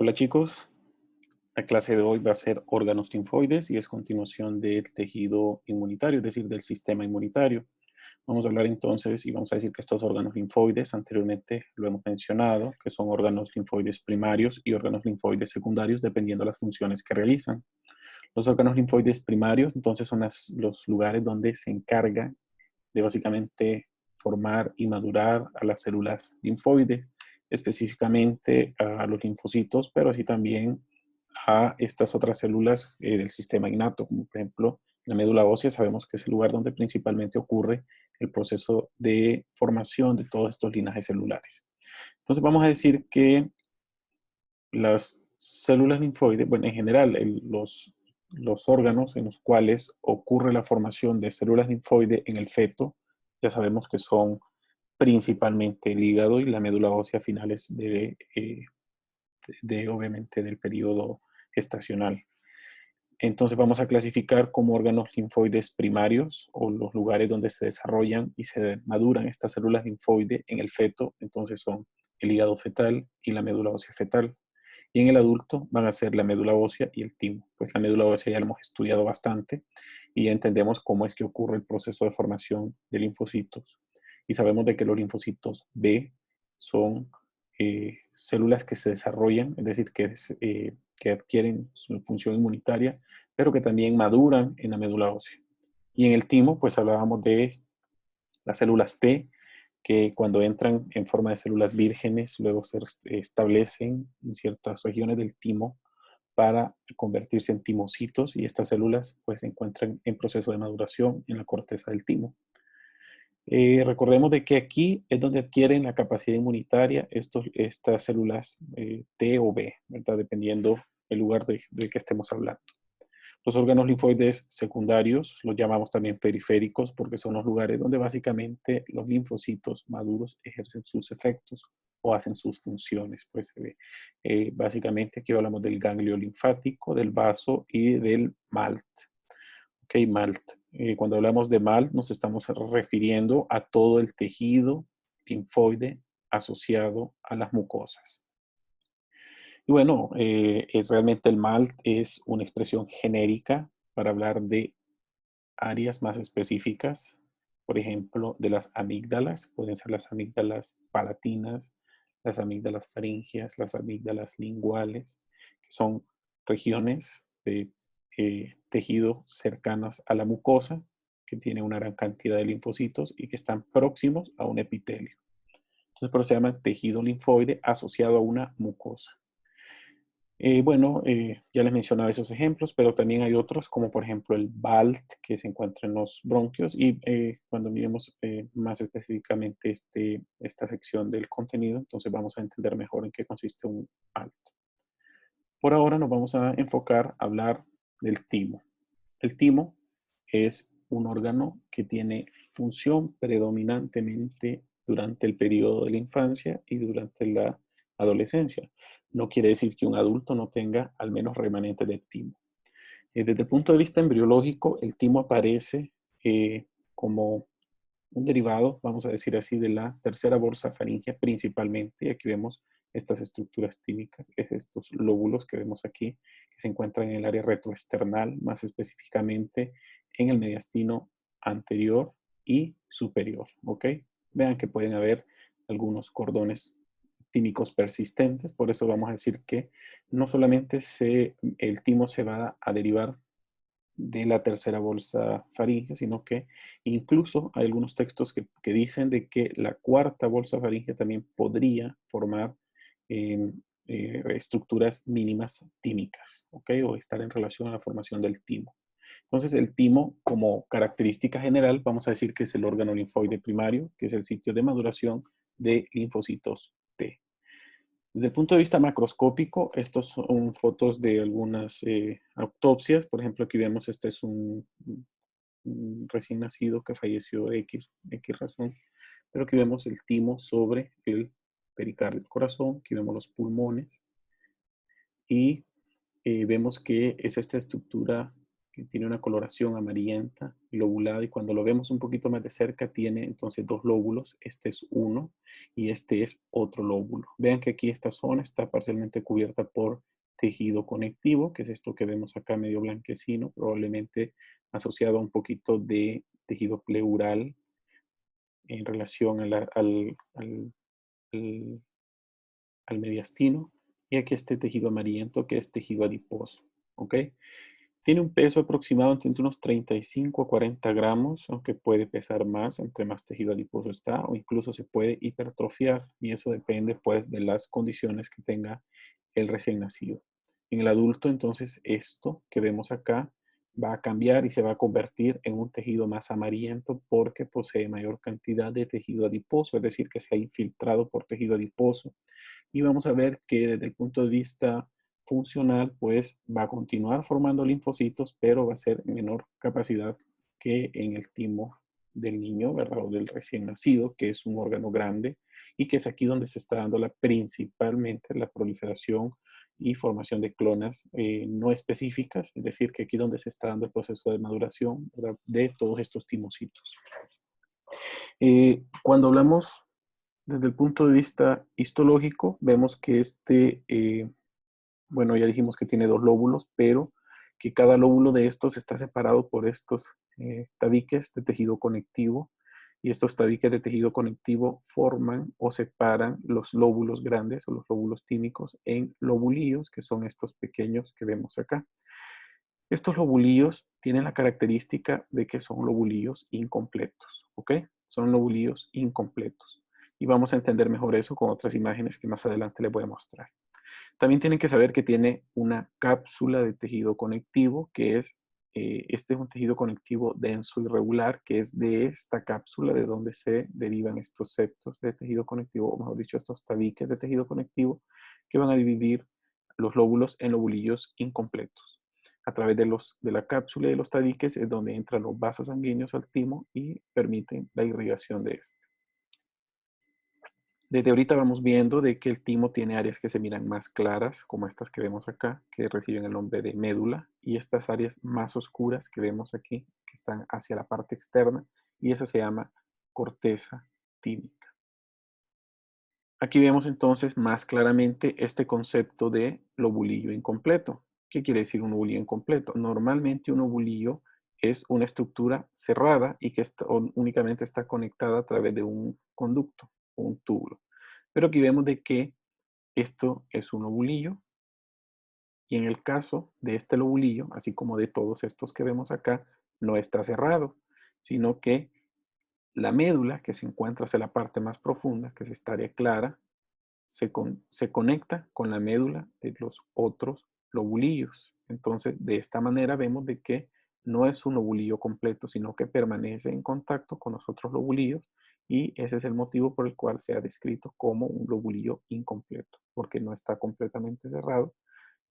Hola chicos, la clase de hoy va a ser órganos linfoides y es continuación del tejido inmunitario, es decir, del sistema inmunitario. Vamos a hablar entonces y vamos a decir que estos órganos linfoides, anteriormente lo hemos mencionado, que son órganos linfoides primarios y órganos linfoides secundarios, dependiendo de las funciones que realizan. Los órganos linfoides primarios, entonces, son los lugares donde se encarga de básicamente formar y madurar a las células linfoides, específicamente a los linfocitos, pero así también a estas otras células del sistema innato, como por ejemplo la médula ósea. Sabemos que es el lugar donde principalmente ocurre el proceso de formación de todos estos linajes celulares. Entonces vamos a decir que las células linfoides, bueno, en general, los órganos en los cuales ocurre la formación de células linfoides en el feto, ya sabemos que son principalmente el hígado y la médula ósea a finales obviamente, del periodo gestacional. Entonces vamos a clasificar como órganos linfoides primarios o los lugares donde se desarrollan y se maduran estas células linfoides en el feto. Entonces son el hígado fetal y la médula ósea fetal. Y en el adulto van a ser la médula ósea y el timo. Pues la médula ósea ya la hemos estudiado bastante y ya entendemos cómo es que ocurre el proceso de formación de linfocitos. Y sabemos de que los linfocitos B son células que se desarrollan, es decir, que adquieren su función inmunitaria, pero que también maduran en la médula ósea. Y en el timo, pues hablábamos de las células T, que cuando entran en forma de células vírgenes, luego se establecen en ciertas regiones del timo para convertirse en timocitos, y estas células pues se encuentran en proceso de maduración en la corteza del timo. Recordemos de que aquí es donde adquieren la capacidad inmunitaria estas células T o B, ¿verdad? Dependiendo el lugar del que estemos hablando. Los órganos linfoides secundarios los llamamos también periféricos porque son los lugares donde básicamente los linfocitos maduros ejercen sus efectos o hacen sus funciones. Pues básicamente aquí hablamos del ganglio linfático, del vaso y del MALT. Ok, MALT. Cuando hablamos de MALT nos estamos refiriendo a todo el tejido linfoide asociado a las mucosas. Y bueno, realmente el MALT es una expresión genérica para hablar de áreas más específicas, por ejemplo, de las amígdalas. Pueden ser las amígdalas palatinas, las amígdalas faríngeas, las amígdalas linguales, que son regiones de tejido cercanas a la mucosa, que tienen una gran cantidad de linfocitos y que están próximos a un epitelio. Entonces, por eso se llama tejido linfoide asociado a una mucosa. Ya les mencionaba esos ejemplos, pero también hay otros, como por ejemplo el BALT, que se encuentra en los bronquios, y cuando miremos más específicamente esta sección del contenido, entonces vamos a entender mejor en qué consiste un BALT. Por ahora nos vamos a enfocar a hablar del timo. El timo es un órgano que tiene función predominantemente durante el periodo de la infancia y durante la adolescencia. No quiere decir que un adulto no tenga al menos remanentes de timo. Desde el punto de vista embriológico, el timo aparece como un derivado, vamos a decir así, de la tercera bolsa faríngea principalmente. Y aquí vemos estas estructuras tímicas, estos lóbulos que vemos aquí, que se encuentran en el área retroesternal, más específicamente en el mediastino anterior y superior, ¿ok? Vean que pueden haber algunos cordones tímicos persistentes, por eso vamos a decir que no solamente el timo se va a derivar de la tercera bolsa faríngea, sino que incluso hay algunos textos que dicen de que la cuarta bolsa faríngea también podría formar estructuras mínimas tímicas, ¿ok? O estar en relación a la formación del timo. Entonces, el timo, como característica general, vamos a decir que es el órgano linfoide primario, que es el sitio de maduración de linfocitos T. Desde el punto de vista macroscópico, estos son fotos de algunas autopsias. Por ejemplo, aquí vemos, este es un recién nacido que falleció de X razón. Pero aquí vemos el timo sobre el pericardio del corazón. Aquí vemos los pulmones. Y vemos que es esta estructura que tiene una coloración amarillenta, lobulada, y cuando lo vemos un poquito más de cerca tiene entonces dos lóbulos. Este es uno y este es otro lóbulo. Vean que aquí esta zona está parcialmente cubierta por tejido conectivo, que es esto que vemos acá medio blanquecino, probablemente asociado a un poquito de tejido pleural en relación al- al mediastino. Y aquí este tejido amarillento que es tejido adiposo. ¿Ok? Tiene un peso aproximado entre unos 35 a 40 gramos, aunque puede pesar más entre más tejido adiposo está, o incluso se puede hipertrofiar, y eso depende pues de las condiciones que tenga el recién nacido. En el adulto, entonces, esto que vemos acá va a cambiar y se va a convertir en un tejido más amarillento porque posee mayor cantidad de tejido adiposo, es decir, que se ha infiltrado por tejido adiposo. Y vamos a ver que desde el punto de vista funcional, pues va a continuar formando linfocitos, pero va a ser en menor capacidad que en el timo del niño, ¿verdad? O del recién nacido, que es un órgano grande y que es aquí donde se está dando principalmente la proliferación y formación de clonas no específicas, es decir, que aquí donde se está dando el proceso de maduración, ¿verdad? De todos estos timocitos. Cuando hablamos desde el punto de vista histológico, vemos que bueno, ya dijimos que tiene dos lóbulos, pero que cada lóbulo de estos está separado por estos tabiques de tejido conectivo, y estos tabiques de tejido conectivo forman o separan los lóbulos grandes o los lóbulos tímicos en lobulillos, que son estos pequeños que vemos acá. Estos lobulillos tienen la característica de que son lobulillos incompletos, ¿ok? Son lobulillos incompletos. Y vamos a entender mejor eso con otras imágenes que más adelante les voy a mostrar. También tienen que saber que tiene una cápsula de tejido conectivo, que este es un tejido conectivo denso y regular, que es de esta cápsula de donde se derivan estos septos de tejido conectivo, o mejor dicho, estos tabiques de tejido conectivo, que van a dividir los lóbulos en lobulillos incompletos. A través de la cápsula y de los tabiques es donde entran los vasos sanguíneos al timo y permiten la irrigación de este. Desde ahorita vamos viendo de que el timo tiene áreas que se miran más claras, como estas que vemos acá, que reciben el nombre de médula, y estas áreas más oscuras que vemos aquí, que están hacia la parte externa, y esa se llama corteza tímica. Aquí vemos entonces más claramente este concepto de lobulillo incompleto. ¿Qué quiere decir un lobulillo incompleto? Normalmente un lobulillo es una estructura cerrada y que únicamente está conectada a través de un conducto, un túbulo. Pero aquí vemos de que esto es un lobulillo, y en el caso de este lobulillo, así como de todos estos que vemos acá, no está cerrado, sino que la médula que se encuentra hacia la parte más profunda, que es esta área clara, se conecta con la médula de los otros lobulillos. Entonces, de esta manera vemos de que no es un lobulillo completo, sino que permanece en contacto con los otros lobulillos, y ese es el motivo por el cual se ha descrito como un lobulillo incompleto, porque no está completamente cerrado.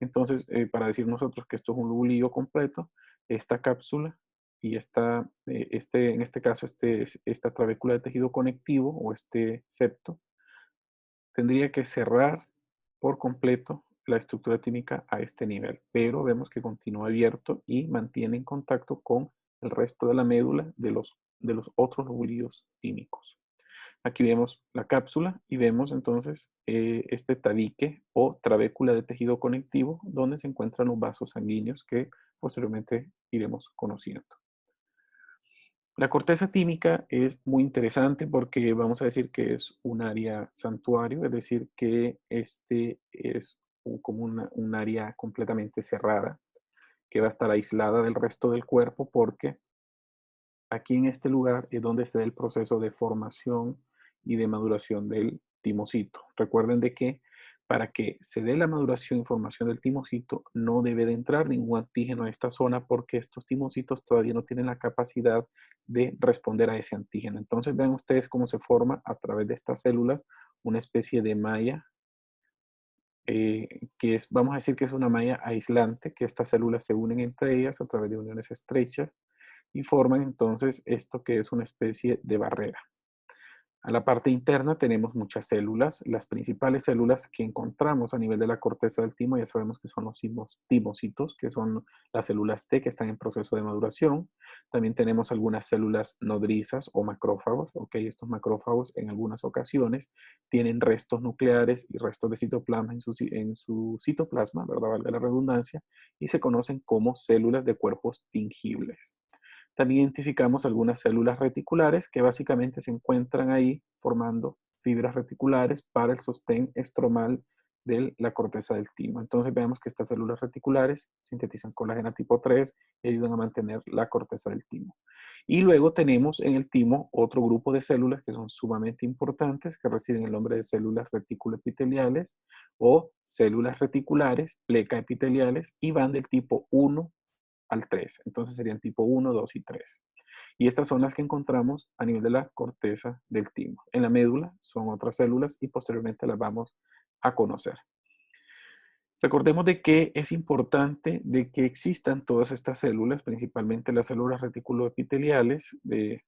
Entonces, para decir nosotros que esto es un lobulillo completo, esta cápsula y en este caso, esta trabécula de tejido conectivo o este septo, tendría que cerrar por completo la estructura tímica a este nivel, pero vemos que continúa abierto y mantiene en contacto con el resto de la médula de los otros lobulillos tímicos. Aquí vemos la cápsula y vemos entonces este tabique o trabécula de tejido conectivo donde se encuentran los vasos sanguíneos que posteriormente iremos conociendo. La corteza tímica es muy interesante porque vamos a decir que es un área santuario, es decir, que este es como un área completamente cerrada, que va a estar aislada del resto del cuerpo, porque aquí en este lugar es donde se da el proceso de formación y de maduración del timocito. Recuerden de que para que se dé la maduración y formación del timocito no debe de entrar ningún antígeno a esta zona, porque estos timocitos todavía no tienen la capacidad de responder a ese antígeno. Entonces vean ustedes cómo se forma a través de estas células una especie de malla, vamos a decir que es una malla aislante, que estas células se unen entre ellas a través de uniones estrechas y forman entonces esto que es una especie de barrera. A la parte interna tenemos muchas células. Las principales células que encontramos a nivel de la corteza del timo ya sabemos que son los timocitos, que son las células T que están en proceso de maduración. También tenemos algunas células nodrizas o macrófagos. Estos macrófagos en algunas ocasiones tienen restos nucleares y restos de citoplasma en su citoplasma, ¿verdad? Valga la redundancia, y se conocen como células de cuerpos tingibles. También identificamos algunas células reticulares que básicamente se encuentran ahí formando fibras reticulares para el sostén estromal de la corteza del timo. Entonces vemos que estas células reticulares sintetizan colágeno tipo 3 y ayudan a mantener la corteza del timo. Y luego tenemos en el timo otro grupo de células que son sumamente importantes, que reciben el nombre de células reticuloepiteliales o células reticulares, pleca-epiteliales, y van del tipo 1 al 3. Entonces serían tipo 1, 2 y 3. Y estas son las que encontramos a nivel de la corteza del timo. En la médula son otras células y posteriormente las vamos a conocer. Recordemos de que es importante de que existan todas estas células, principalmente las células reticuloepiteliales, de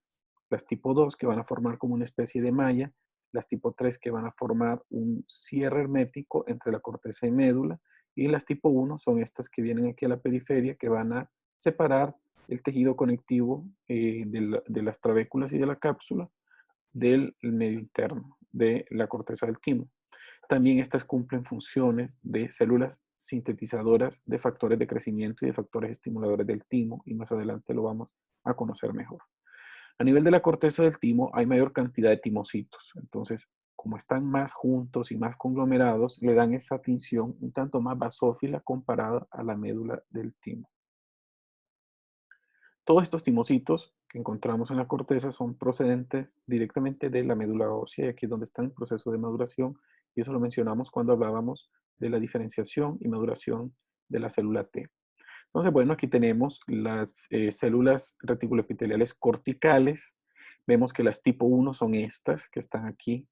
las tipo 2 que van a formar como una especie de malla, las tipo 3 que van a formar un cierre hermético entre la corteza y médula, y las tipo 1 son estas que vienen aquí a la periferia que van a separar el tejido conectivo de las trabéculas y de la cápsula del medio interno de la corteza del timo. También estas cumplen funciones de células sintetizadoras de factores de crecimiento y de factores estimuladores del timo, y más adelante lo vamos a conocer mejor. A nivel de la corteza del timo hay mayor cantidad de timocitos. Entonces, como están más juntos y más conglomerados, le dan esa tinción un tanto más basófila comparada a la médula del timo. Todos estos timocitos que encontramos en la corteza son procedentes directamente de la médula ósea, y aquí es donde está el proceso de maduración, y eso lo mencionamos cuando hablábamos de la diferenciación y maduración de la célula T. Entonces, bueno, aquí tenemos las células reticuloepiteliales corticales. Vemos que las tipo 1 son estas que están aquí,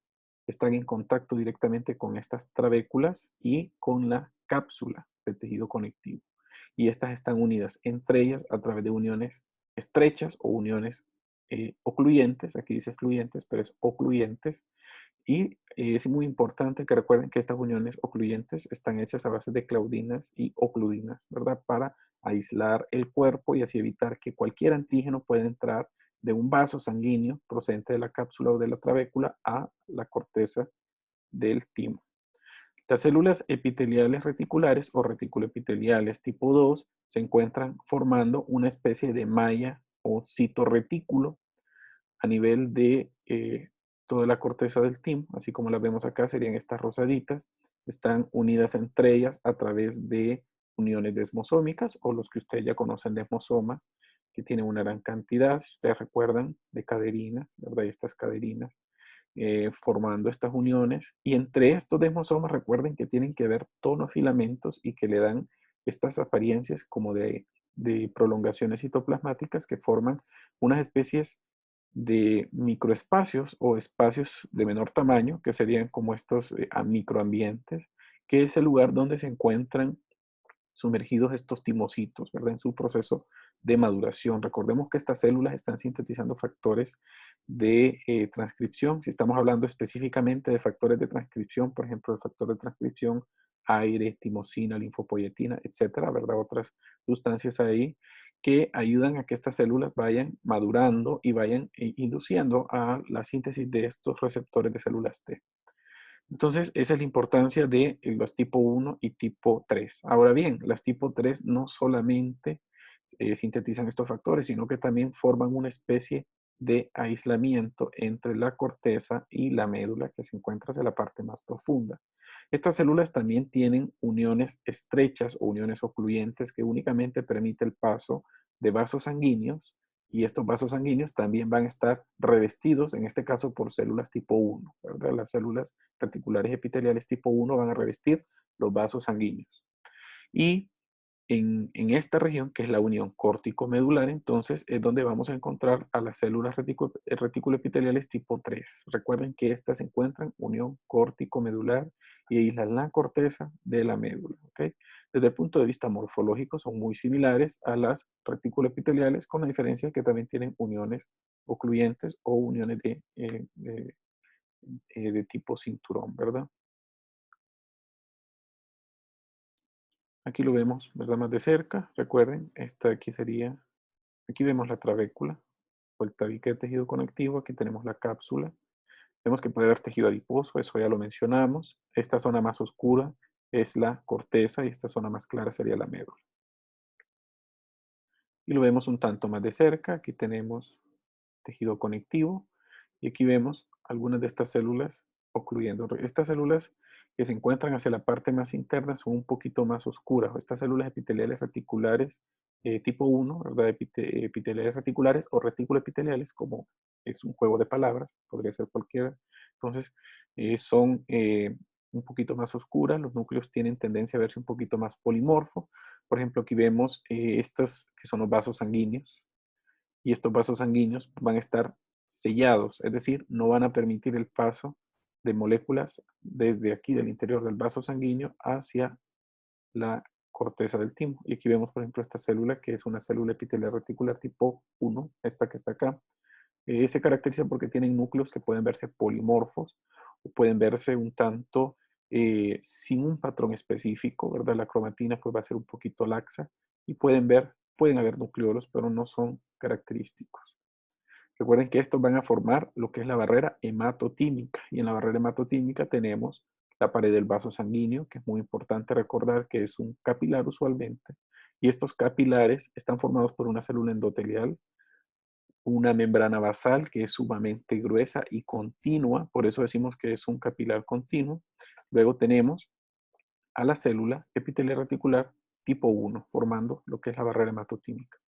están en contacto directamente con estas trabéculas y con la cápsula del tejido conectivo. Y estas están unidas entre ellas a través de uniones estrechas o uniones ocluyentes. Aquí dice excluyentes, pero es ocluyentes. Y es muy importante que recuerden que estas uniones ocluyentes están hechas a base de claudinas y ocludinas, ¿verdad? Para aislar el cuerpo y así evitar que cualquier antígeno pueda entrar de un vaso sanguíneo procedente de la cápsula o de la trabécula a la corteza del timo. Las células epiteliales reticulares o reticuloepiteliales tipo 2 se encuentran formando una especie de malla o citorretículo a nivel de toda la corteza del timo, así como las vemos acá, serían estas rosaditas, están unidas entre ellas a través de uniones desmosómicas o los que ustedes ya conocen desmosomas, que tienen una gran cantidad, si ustedes recuerdan, de caderinas, ¿verdad? Y estas caderinas formando estas uniones. Y entre estos desmosomas, recuerden que tienen que ver tonofilamentos y que le dan estas apariencias como de prolongaciones citoplasmáticas que forman unas especies de microespacios o espacios de menor tamaño, que serían como estos microambientes, que es el lugar donde se encuentran sumergidos estos timocitos, ¿verdad? En su proceso de maduración. Recordemos que estas células están sintetizando factores de transcripción. Si estamos hablando específicamente de factores de transcripción, por ejemplo, el factor de transcripción aire, timosina, linfopoyetina, etcétera, ¿verdad? Otras sustancias ahí que ayudan a que estas células vayan madurando y vayan induciendo a la síntesis de estos receptores de células T. Entonces, esa es la importancia de los tipo 1 y tipo 3. Ahora bien, las tipo 3 no solamente sintetizan estos factores, sino que también forman una especie de aislamiento entre la corteza y la médula que se encuentra hacia la parte más profunda. Estas células también tienen uniones estrechas o uniones ocluyentes que únicamente permite el paso de vasos sanguíneos, y estos vasos sanguíneos también van a estar revestidos, en este caso por células tipo 1, ¿verdad? Las células reticulares epiteliales tipo 1 van a revestir los vasos sanguíneos. Y en esta región, que es la unión córtico-medular, entonces es donde vamos a encontrar a las células reticuloepiteliales tipo 3. Recuerden que estas se encuentran unión córtico-medular y aíslan la corteza de la médula. ¿Okay? Desde el punto de vista morfológico son muy similares a las reticuloepiteliales, con la diferencia que también tienen uniones ocluyentes o uniones de de tipo cinturón, ¿verdad? Aquí lo vemos, ¿verdad? Más de cerca. Recuerden, esta aquí sería, aquí vemos la trabécula o el tabique de tejido conectivo. Aquí tenemos la cápsula. Vemos que puede haber tejido adiposo, eso ya lo mencionamos. Esta zona más oscura es la corteza y esta zona más clara sería la médula. Y lo vemos un tanto más de cerca. Aquí tenemos tejido conectivo y aquí vemos algunas de estas células ocluyendo. Estas células que se encuentran hacia la parte más interna son un poquito más oscuras. Estas células epiteliales reticulares tipo 1, ¿verdad? Epiteliales reticulares o retículo epiteliales, como es un juego de palabras, podría ser cualquiera. Entonces, son un poquito más oscuras. Los núcleos tienen tendencia a verse un poquito más polimorfo. Por ejemplo, aquí vemos estas que son los vasos sanguíneos y estos vasos sanguíneos van a estar sellados, es decir, no van a permitir el paso de moléculas desde aquí del interior del vaso sanguíneo hacia la corteza del timo. Y aquí vemos, por ejemplo, esta célula que es una célula epitelial reticular tipo 1, esta que está acá. Se caracteriza porque tienen núcleos que pueden verse polimorfos o pueden verse un tanto sin un patrón específico, ¿verdad? La cromatina pues va a ser un poquito laxa y pueden haber nucleolos, pero no son característicos. Recuerden que estos van a formar lo que es la barrera hematotímica y en la barrera hematotímica tenemos la pared del vaso sanguíneo, que es muy importante recordar que es un capilar usualmente, y estos capilares están formados por una célula endotelial, una membrana basal que es sumamente gruesa y continua, por eso decimos que es un capilar continuo. Luego tenemos a la célula epitelial reticular tipo 1, formando lo que es la barrera hematotímica.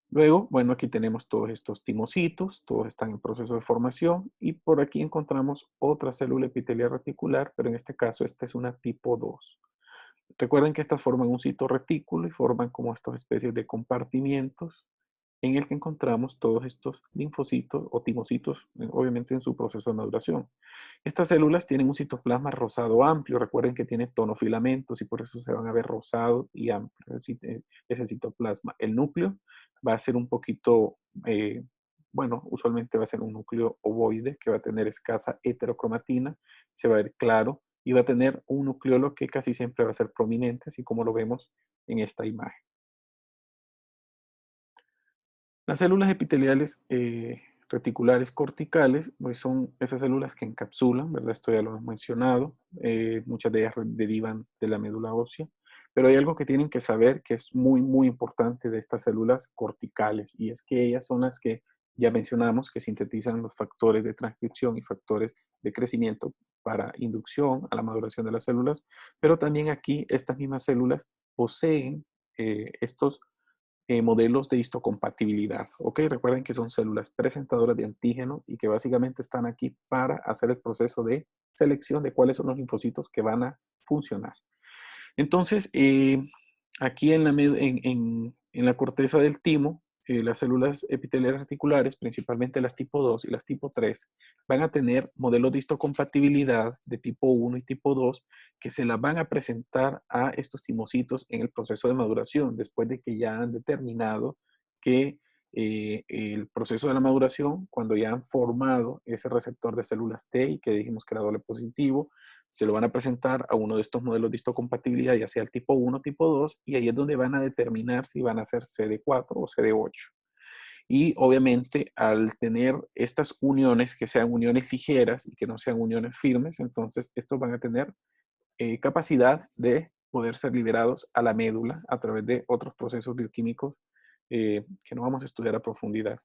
Luego, bueno, aquí tenemos todos estos timocitos, todos están en proceso de formación y por aquí encontramos otra célula epitelial reticular, pero en este caso esta es una tipo 2. Recuerden que estas forman un citoretículo y forman como estas especies de compartimientos en el que encontramos todos estos linfocitos o timocitos, obviamente en su proceso de maduración. Estas células tienen un citoplasma rosado amplio, recuerden que tiene tonofilamentos y por eso se van a ver rosado y amplio ese citoplasma. El núcleo va a ser un poquito, bueno, usualmente va a ser un núcleo ovoide que va a tener escasa heterocromatina, se va a ver claro y va a tener un nucleolo que casi siempre va a ser prominente, así como lo vemos en esta imagen. Las células epiteliales reticulares corticales pues son esas células que encapsulan, ¿verdad? Esto ya lo hemos mencionado. Muchas de ellas derivan de la médula ósea. Pero hay algo que tienen que saber que es muy, muy importante de estas células corticales y es que ellas son las que ya mencionamos que sintetizan los factores de transcripción y factores de crecimiento para inducción a la maduración de las células. Pero también aquí estas mismas células poseen estos modelos de histocompatibilidad. ¿Ok? Recuerden que son células presentadoras de antígeno y que básicamente están aquí para hacer el proceso de selección de cuáles son los linfocitos que van a funcionar. Entonces, aquí en la corteza del timo, las células epiteliales reticulares, principalmente las tipo 2 y las tipo 3, van a tener modelos de histocompatibilidad de tipo 1 y tipo 2 que se las van a presentar a estos timocitos en el proceso de maduración, después de que ya han determinado que el proceso de la maduración, cuando ya han formado ese receptor de células T y que dijimos que era doble positivo, se lo van a presentar a uno de estos modelos de histocompatibilidad, ya sea el tipo 1 o tipo 2, y ahí es donde van a determinar si van a ser CD4 o CD8. Y obviamente al tener estas uniones, que sean uniones ligeras y que no sean uniones firmes, entonces estos van a tener capacidad de poder ser liberados a la médula a través de otros procesos bioquímicos que no vamos a estudiar a profundidad.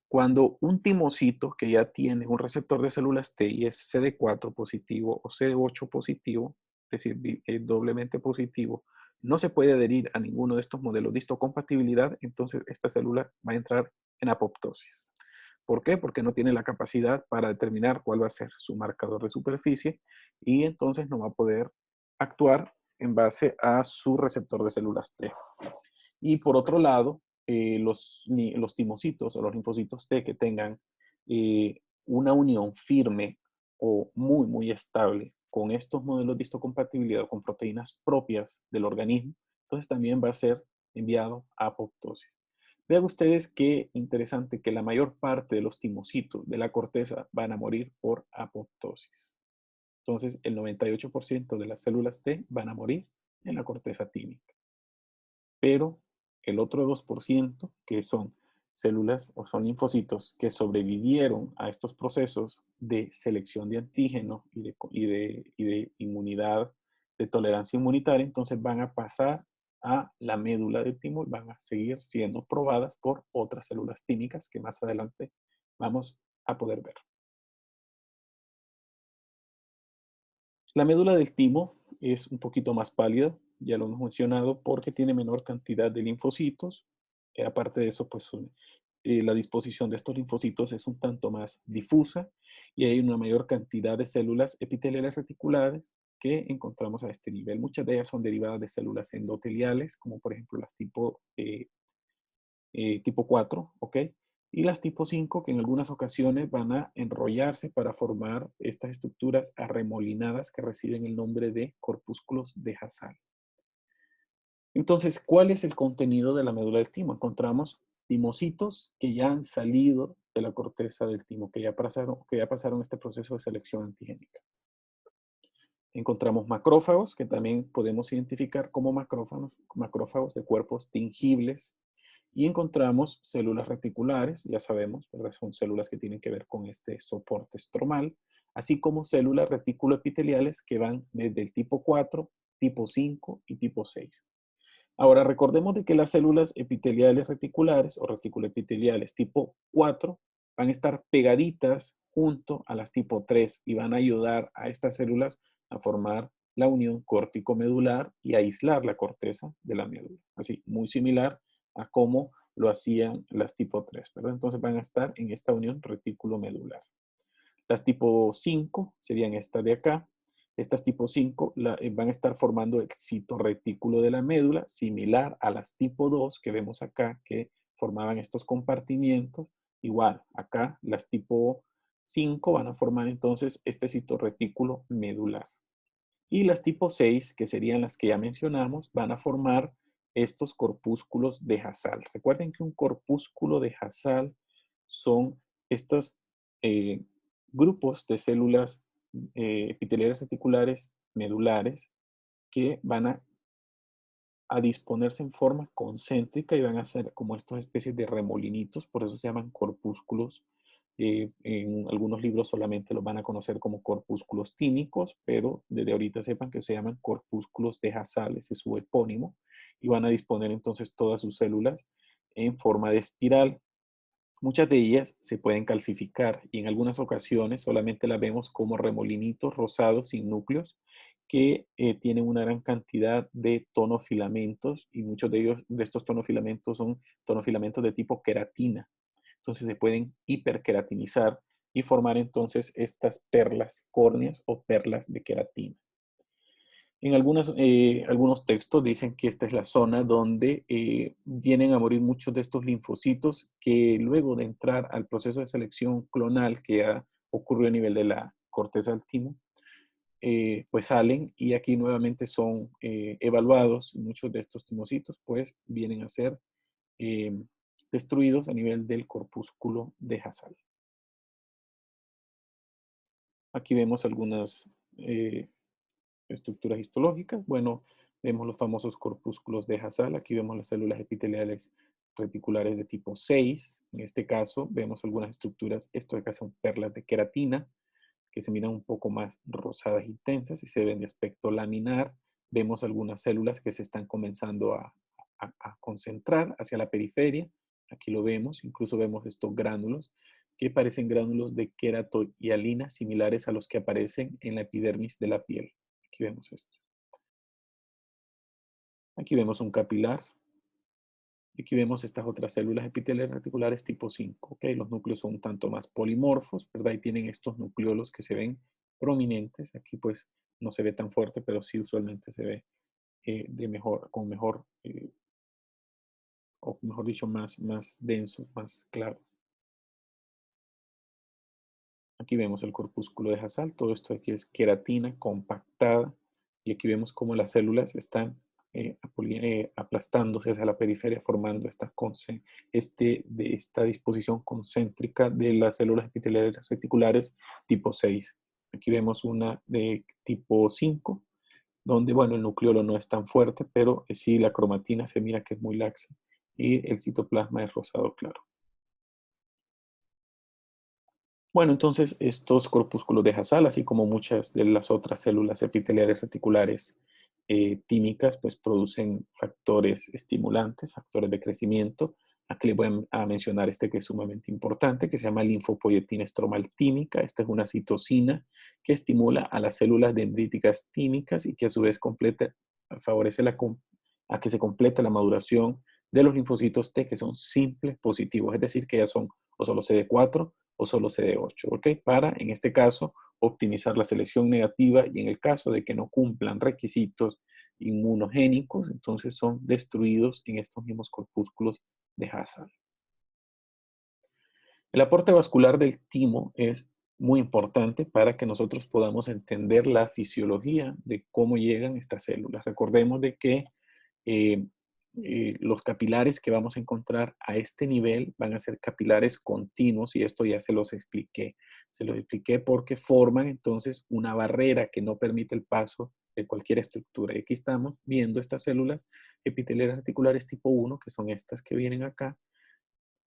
Cuando un timocito que ya tiene un receptor de células T y es CD4 positivo o CD8 positivo, es decir, doblemente positivo, no se puede adherir a ninguno de estos modelos de histocompatibilidad, entonces esta célula va a entrar en apoptosis. ¿Por qué? Porque no tiene la capacidad para determinar cuál va a ser su marcador de superficie y entonces no va a poder actuar en base a su receptor de células T. Y por otro lado, los timocitos o los linfocitos T que tengan una unión firme o muy, muy estable con estos modelos de histocompatibilidad o con proteínas propias del organismo, entonces también va a ser enviado a apoptosis. Vean ustedes qué interesante que la mayor parte de los timocitos de la corteza van a morir por apoptosis. Entonces, el 98% de las células T van a morir en la corteza tímica. Pero el otro 2%, que son células o son linfocitos que sobrevivieron a estos procesos de selección de antígeno y de inmunidad, de tolerancia inmunitaria, entonces van a pasar a la médula del timo y van a seguir siendo probadas por otras células tímicas que más adelante vamos a poder ver. La médula del timo es un poquito más pálida, ya lo hemos mencionado, porque tiene menor cantidad de linfocitos. Aparte de eso, pues la disposición de estos linfocitos es un tanto más difusa y hay una mayor cantidad de células epiteliales reticulares que encontramos a este nivel. Muchas de ellas son derivadas de células endoteliales, como por ejemplo las tipo 4, ¿ok? Y las tipo 5 que en algunas ocasiones van a enrollarse para formar estas estructuras arremolinadas que reciben el nombre de corpúsculos de Hassall. Entonces, ¿cuál es el contenido de la médula del timo? Encontramos timocitos que ya han salido de la corteza del timo, que ya pasaron este proceso de selección antigénica. Encontramos macrófagos, que también podemos identificar como macrófagos de cuerpos tingibles. Y encontramos células reticulares, ya sabemos, ¿verdad? Son células que tienen que ver con este soporte estromal, así como células reticuloepiteliales que van desde el tipo 4, tipo 5 y tipo 6. Ahora, recordemos de que las células epiteliales reticulares o reticuloepiteliales tipo 4 van a estar pegaditas junto a las tipo 3 y van a ayudar a estas células a formar la unión córtico-medular y a aislar la corteza de la médula. Así, muy similar a cómo lo hacían las tipo 3, ¿verdad? Entonces van a estar en esta unión retículo-medular. Las tipo 5 serían estas de acá. Estas tipo 5 van a estar formando el citorretículo de la médula, similar a las tipo 2 que vemos acá, que formaban estos compartimientos. Igual, acá las tipo 5 van a formar entonces este citorretículo medular. Y las tipo 6, que serían las que ya mencionamos, van a formar estos corpúsculos de Hassall. Recuerden que un corpúsculo de Hassall son estos eh, grupos de células epiteliales reticulares medulares que van a disponerse en forma concéntrica y van a ser como estas especies de remolinitos, por eso se llaman corpúsculos. En algunos libros solamente los van a conocer como corpúsculos tímicos, pero desde ahorita sepan que se llaman corpúsculos de Hassall, ese es su epónimo, y van a disponer entonces todas sus células en forma de espiral. Muchas de ellas se pueden calcificar y en algunas ocasiones solamente las vemos como remolinitos rosados sin núcleos que tienen una gran cantidad de tonofilamentos y muchos de ellos, de estos tonofilamentos son tonofilamentos de tipo queratina. Entonces se pueden hiperqueratinizar y formar entonces estas perlas córneas o perlas de queratina. En algunos textos dicen que esta es la zona donde vienen a morir muchos de estos linfocitos que luego de entrar al proceso de selección clonal que ha ocurrido a nivel de la corteza del timo, pues salen y aquí nuevamente son evaluados. Muchos de estos timocitos pues vienen a ser eh, destruidos a nivel del corpúsculo de Hassall. Aquí vemos algunas estructuras histológicas. Bueno, vemos los famosos corpúsculos de Hassall. Aquí vemos las células epiteliales reticulares de tipo 6. En este caso, vemos algunas estructuras, esto de acá son perlas de queratina, que se miran un poco más rosadas e intensas y se ven de aspecto laminar. Vemos algunas células que se están comenzando a concentrar hacia la periferia. Aquí lo vemos, incluso vemos estos gránulos que parecen gránulos de queratohialina similares a los que aparecen en la epidermis de la piel. Aquí vemos esto. Aquí vemos un capilar. Aquí vemos estas otras células epiteliales reticulares tipo 5. ¿Ok? Los núcleos son un tanto más polimorfos, ¿verdad? Y tienen estos nucleolos que se ven prominentes. Aquí pues no se ve tan fuerte, pero sí usualmente se ve con mejor, o mejor dicho, más denso, más claro. Aquí vemos el corpúsculo de Hassall. Todo esto aquí es queratina compactada. Y aquí vemos cómo las células están aplastándose hacia la periferia, formando de esta disposición concéntrica de las células epiteliales reticulares tipo 6. Aquí vemos una de tipo 5, donde, bueno, el nucleolo no es tan fuerte, pero sí la cromatina se mira que es muy laxa y el citoplasma es rosado claro. Bueno, entonces estos corpúsculos de Hassall, así como muchas de las otras células epiteliales reticulares tímicas, pues producen factores estimulantes, factores de crecimiento. Aquí les voy a mencionar este que es sumamente importante, que se llama linfopoietina estromal tímica. Esta es una citocina que estimula a las células dendríticas tímicas y que a su vez favorece a que se complete la maduración de los linfocitos T, que son simples positivos, es decir, que ya son o solo CD4 o solo CD8, ¿ok? Para, en este caso, optimizar la selección negativa y en el caso de que no cumplan requisitos inmunogénicos, entonces son destruidos en estos mismos corpúsculos de Hassall. El aporte vascular del timo es muy importante para que nosotros podamos entender la fisiología de cómo llegan estas células. Recordemos de que eh, los capilares que vamos a encontrar a este nivel van a ser capilares continuos y esto ya se los expliqué. Se los expliqué porque forman entonces una barrera que no permite el paso de cualquier estructura. Y aquí estamos viendo estas células epiteliales reticulares tipo 1, que son estas que vienen acá,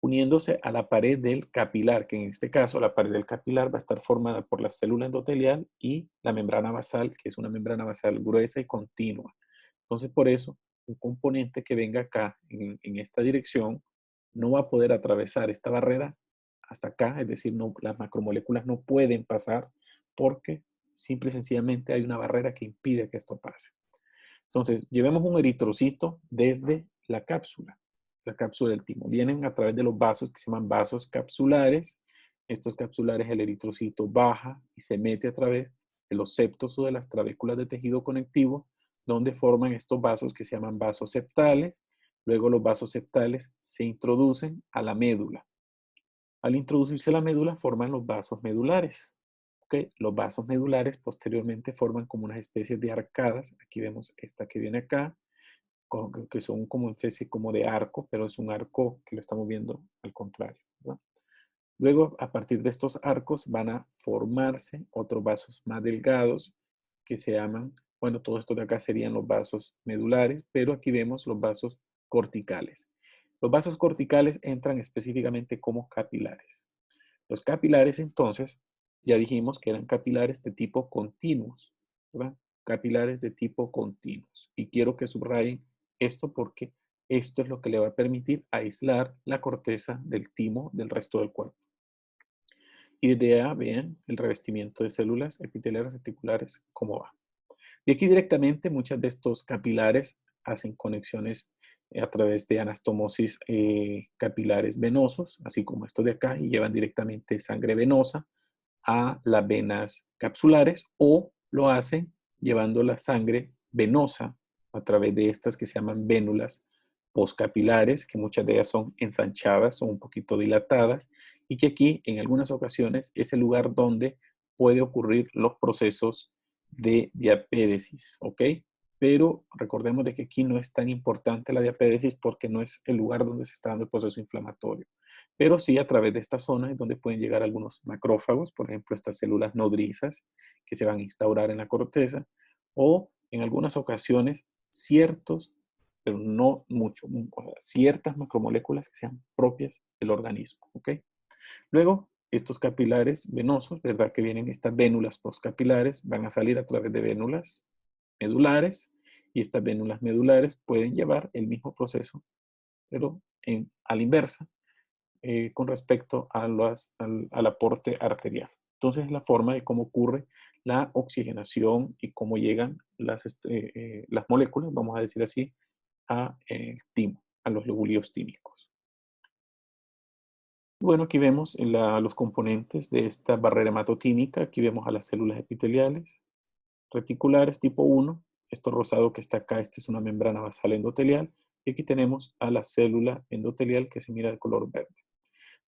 uniéndose a la pared del capilar, que en este caso la pared del capilar va a estar formada por la célula endotelial y la membrana basal, que es una membrana basal gruesa y continua. Entonces, por eso, un componente que venga acá en esta dirección no va a poder atravesar esta barrera hasta acá, es decir, no, las macromoléculas no pueden pasar porque simple y sencillamente hay una barrera que impide que esto pase. Entonces, llevemos un eritrocito desde la cápsula del timo. Vienen a través de los vasos que se llaman vasos capsulares. Estos capsulares, el eritrocito baja y se mete a través de los septos o de las trabéculas de tejido conectivo, donde forman estos vasos que se llaman vasos septales. Luego los vasos septales se introducen a la médula. Al introducirse a la médula, forman los vasos medulares. ¿Okay? Los vasos medulares posteriormente forman como unas especies de arcadas. Aquí vemos esta que viene acá, que son como una especie como de arco, pero es un arco que lo estamos viendo al contrario, ¿verdad? Luego, a partir de estos arcos van a formarse otros vasos más delgados que se llaman, bueno, todo esto de acá serían los vasos medulares, pero aquí vemos los vasos corticales. Los vasos corticales entran específicamente como capilares. Los capilares, entonces, ya dijimos que eran capilares de tipo continuos, ¿verdad? Capilares de tipo continuos. Y quiero que subrayen esto porque esto es lo que le va a permitir aislar la corteza del timo del resto del cuerpo. Y desde ahí vean el revestimiento de células epiteliales reticulares, cómo va. Y aquí directamente muchos de estos capilares hacen conexiones a través de anastomosis capilares venosos, así como estos de acá, y llevan directamente sangre venosa a las venas capsulares o lo hacen llevando la sangre venosa a través de estas que se llaman vénulas postcapilares, que muchas de ellas son ensanchadas o un poquito dilatadas, y que aquí en algunas ocasiones es el lugar donde puede ocurrir los procesos de diapédesis, ¿ok? Pero recordemos de que aquí no es tan importante la diapédesis porque no es el lugar donde se está dando el proceso inflamatorio. Pero sí a través de esta zona es donde pueden llegar algunos macrófagos, por ejemplo, estas células nodrizas que se van a instaurar en la corteza, o en algunas ocasiones ciertos, pero no mucho, ciertas macromoléculas que sean propias del organismo, ¿ok? Luego, estos capilares venosos, ¿verdad? Que vienen estas vénulas postcapilares, van a salir a través de vénulas medulares y estas vénulas medulares pueden llevar el mismo proceso, pero a la inversa, con respecto al aporte arterial. Entonces, es la forma de cómo ocurre la oxigenación y cómo llegan las moléculas, vamos a decir así, a timo, a los lobulillos tímicos. Bueno, aquí vemos los componentes de esta barrera hematotímica. Aquí vemos a las células epiteliales reticulares tipo 1. Esto rosado que está acá, esta es una membrana basal endotelial. Y aquí tenemos a la célula endotelial que se mira de color verde.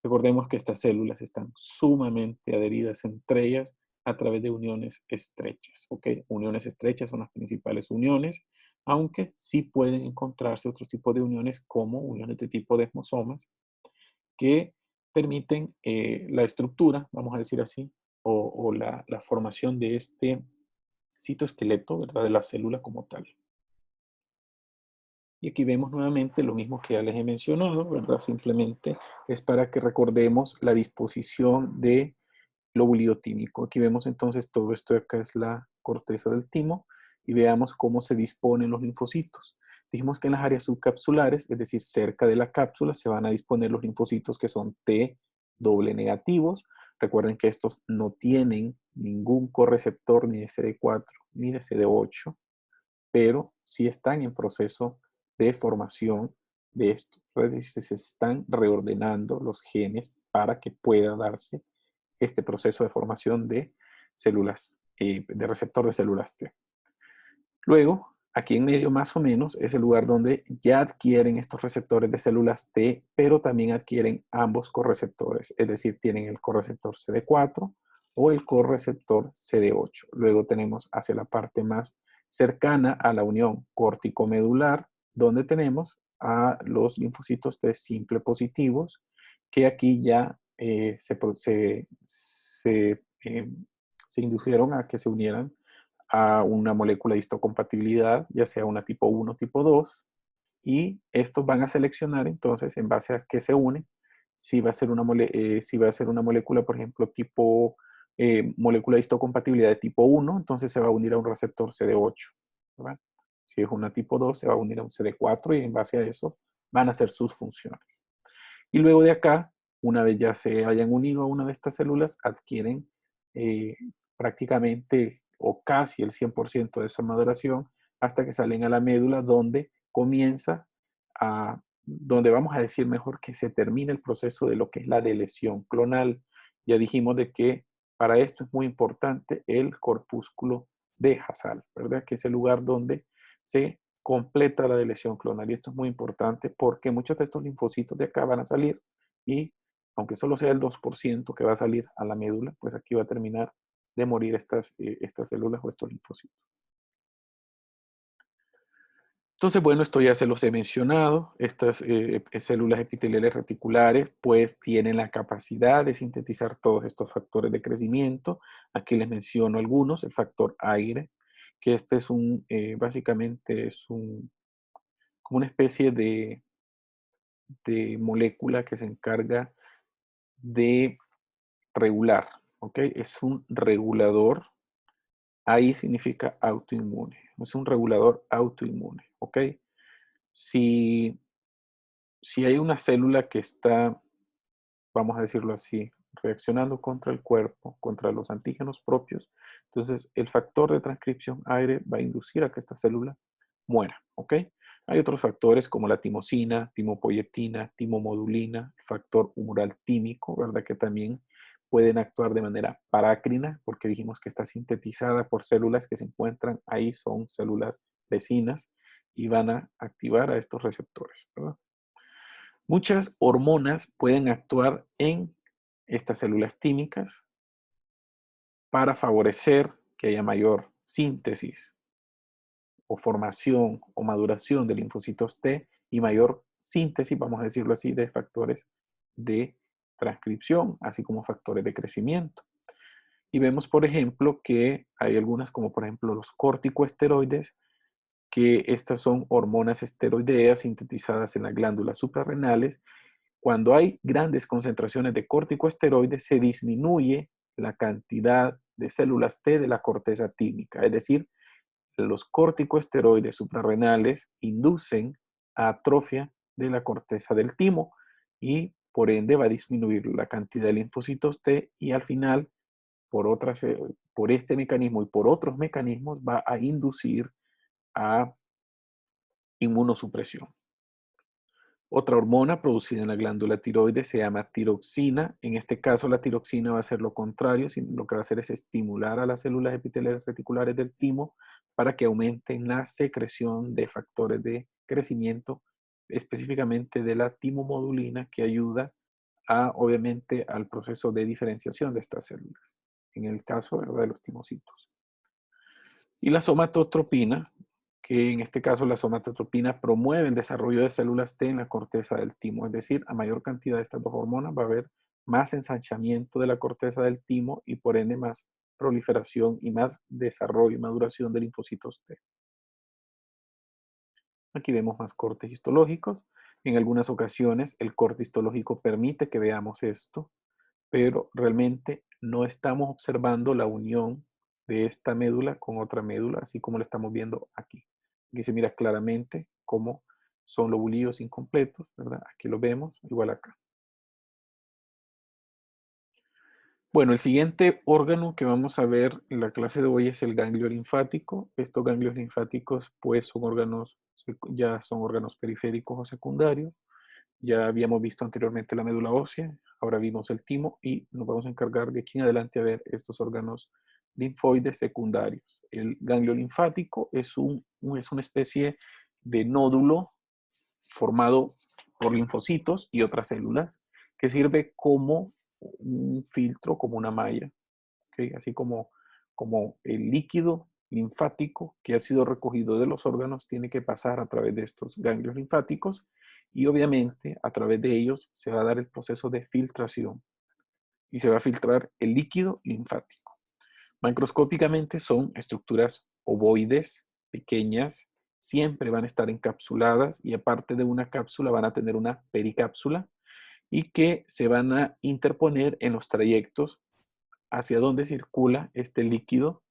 Recordemos que estas células están sumamente adheridas entre ellas a través de uniones estrechas. ¿Ok? Uniones estrechas son las principales uniones aunque sí pueden encontrarse otros tipos de uniones como uniones de tipo desmosomas que permiten la estructura, vamos a decir así, o la formación de este citoesqueleto, ¿verdad? De la célula como tal. Y aquí vemos nuevamente lo mismo que ya les he mencionado, ¿verdad? Simplemente es para que recordemos la disposición de lóbulo tímico. Aquí vemos entonces todo esto de acá es la corteza del timo y veamos cómo se disponen los linfocitos. Dijimos que en las áreas subcapsulares, es decir, cerca de la cápsula, se van a disponer los linfocitos que son T doble negativos. Recuerden que estos no tienen ningún correceptor ni de CD4 ni de CD8, pero sí están en proceso de formación de esto. Es decir, se están reordenando los genes para que pueda darse este proceso de formación de células, de receptor de células T. Luego, aquí en medio más o menos es el lugar donde ya adquieren estos receptores de células T, pero también adquieren ambos correceptores, es decir, tienen el correceptor CD4 o el correceptor CD8. Luego tenemos hacia la parte más cercana a la unión córtico-medular, donde tenemos a los linfocitos T simple positivos, que aquí ya se indujeron a que se unieran a una molécula de histocompatibilidad, ya sea una tipo 1 o tipo 2, y estos van a seleccionar entonces en base a qué se une, si va a ser si va a ser una molécula, por ejemplo, tipo molécula de histocompatibilidad de tipo 1, entonces se va a unir a un receptor CD8, ¿verdad? Si es una tipo 2, se va a unir a un CD4 y en base a eso van a hacer sus funciones. Y luego de acá, una vez ya se hayan unido a una de estas células, adquieren eh, prácticamente o casi el 100% de esa maduración hasta que salen a la médula donde comienza donde vamos a decir mejor que se termina el proceso de lo que es la delesión clonal. Ya dijimos de que para esto es muy importante el corpúsculo de Hasal, ¿verdad? Que es el lugar donde se completa la delesión clonal. Y esto es muy importante porque muchos de estos linfocitos de acá van a salir y aunque solo sea el 2% que va a salir a la médula, pues aquí va a terminar de morir estas células o estos linfocitos. Entonces, bueno, esto ya se los he mencionado. Estas células epiteliales reticulares pues tienen la capacidad de sintetizar todos estos factores de crecimiento. Aquí les menciono algunos. El factor aire, que este es básicamente es como una especie de molécula que se encarga de regular, ¿ok? Es un regulador, ahí significa autoinmune, es un regulador autoinmune, ¿ok? Si, si hay una célula que está, vamos a decirlo así, reaccionando contra el cuerpo, contra los antígenos propios, entonces el factor de transcripción aire va a inducir a que esta célula muera, ¿ok? Hay otros factores como la timosina, timopoietina, timomodulina, factor humoral tímico, ¿verdad? Que también pueden actuar de manera parácrina, porque dijimos que está sintetizada por células que se encuentran ahí, son células vecinas y van a activar a estos receptores, ¿verdad? Muchas hormonas pueden actuar en estas células tímicas para favorecer que haya mayor síntesis o formación o maduración de linfocitos T y mayor síntesis, vamos a decirlo así, de factores de transcripción, así como factores de crecimiento. Y vemos, por ejemplo, que hay algunas, como por ejemplo los corticoesteroides, que estas son hormonas esteroideas sintetizadas en las glándulas suprarrenales. Cuando hay grandes concentraciones de corticoesteroides, se disminuye la cantidad de células T de la corteza tímica, es decir, los corticoesteroides suprarrenales inducen a atrofia de la corteza del timo y por ende va a disminuir la cantidad de linfocitos T y al final, por este mecanismo y por otros mecanismos, va a inducir a inmunosupresión. Otra hormona producida en la glándula tiroides se llama tiroxina. En este caso, la tiroxina va a hacer lo contrario, lo que va a hacer es estimular a las células epiteliales reticulares del timo para que aumenten la secreción de factores de crecimiento, específicamente de la timomodulina, que ayuda obviamente, al proceso de diferenciación de estas células, en el caso, ¿verdad?, de los timocitos. Y la somatotropina que en este caso la somatotropina promueve el desarrollo de células T en la corteza del timo. Es decir, a mayor cantidad de estas dos hormonas va a haber más ensanchamiento de la corteza del timo y por ende más proliferación y más desarrollo y maduración de linfocitos T. Aquí vemos más cortes histológicos. En algunas ocasiones el corte histológico permite que veamos esto, pero realmente no estamos observando la unión de esta médula con otra médula, así como lo estamos viendo aquí. Aquí se mira claramente cómo son lobulillos incompletos, ¿verdad? Aquí lo vemos, igual acá. Bueno, el siguiente órgano que vamos a ver en la clase de hoy es el ganglio linfático. Estos ganglios linfáticos, pues, son órganos, ya son órganos periféricos o secundarios. Ya habíamos visto anteriormente la médula ósea, ahora vimos el timo y nos vamos a encargar de aquí en adelante a ver estos órganos linfoides secundarios. El ganglio linfático es una especie de nódulo formado por linfocitos y otras células que sirve como un filtro, como una malla, ¿okay? Así como el líquido linfático que ha sido recogido de los órganos tiene que pasar a través de estos ganglios linfáticos y obviamente a través de ellos se va a dar el proceso de filtración y se va a filtrar el líquido linfático. Macroscópicamente son estructuras ovoides, pequeñas, siempre van a estar encapsuladas y aparte de una cápsula van a tener una pericápsula y que se van a interponer en los trayectos hacia donde circula este líquido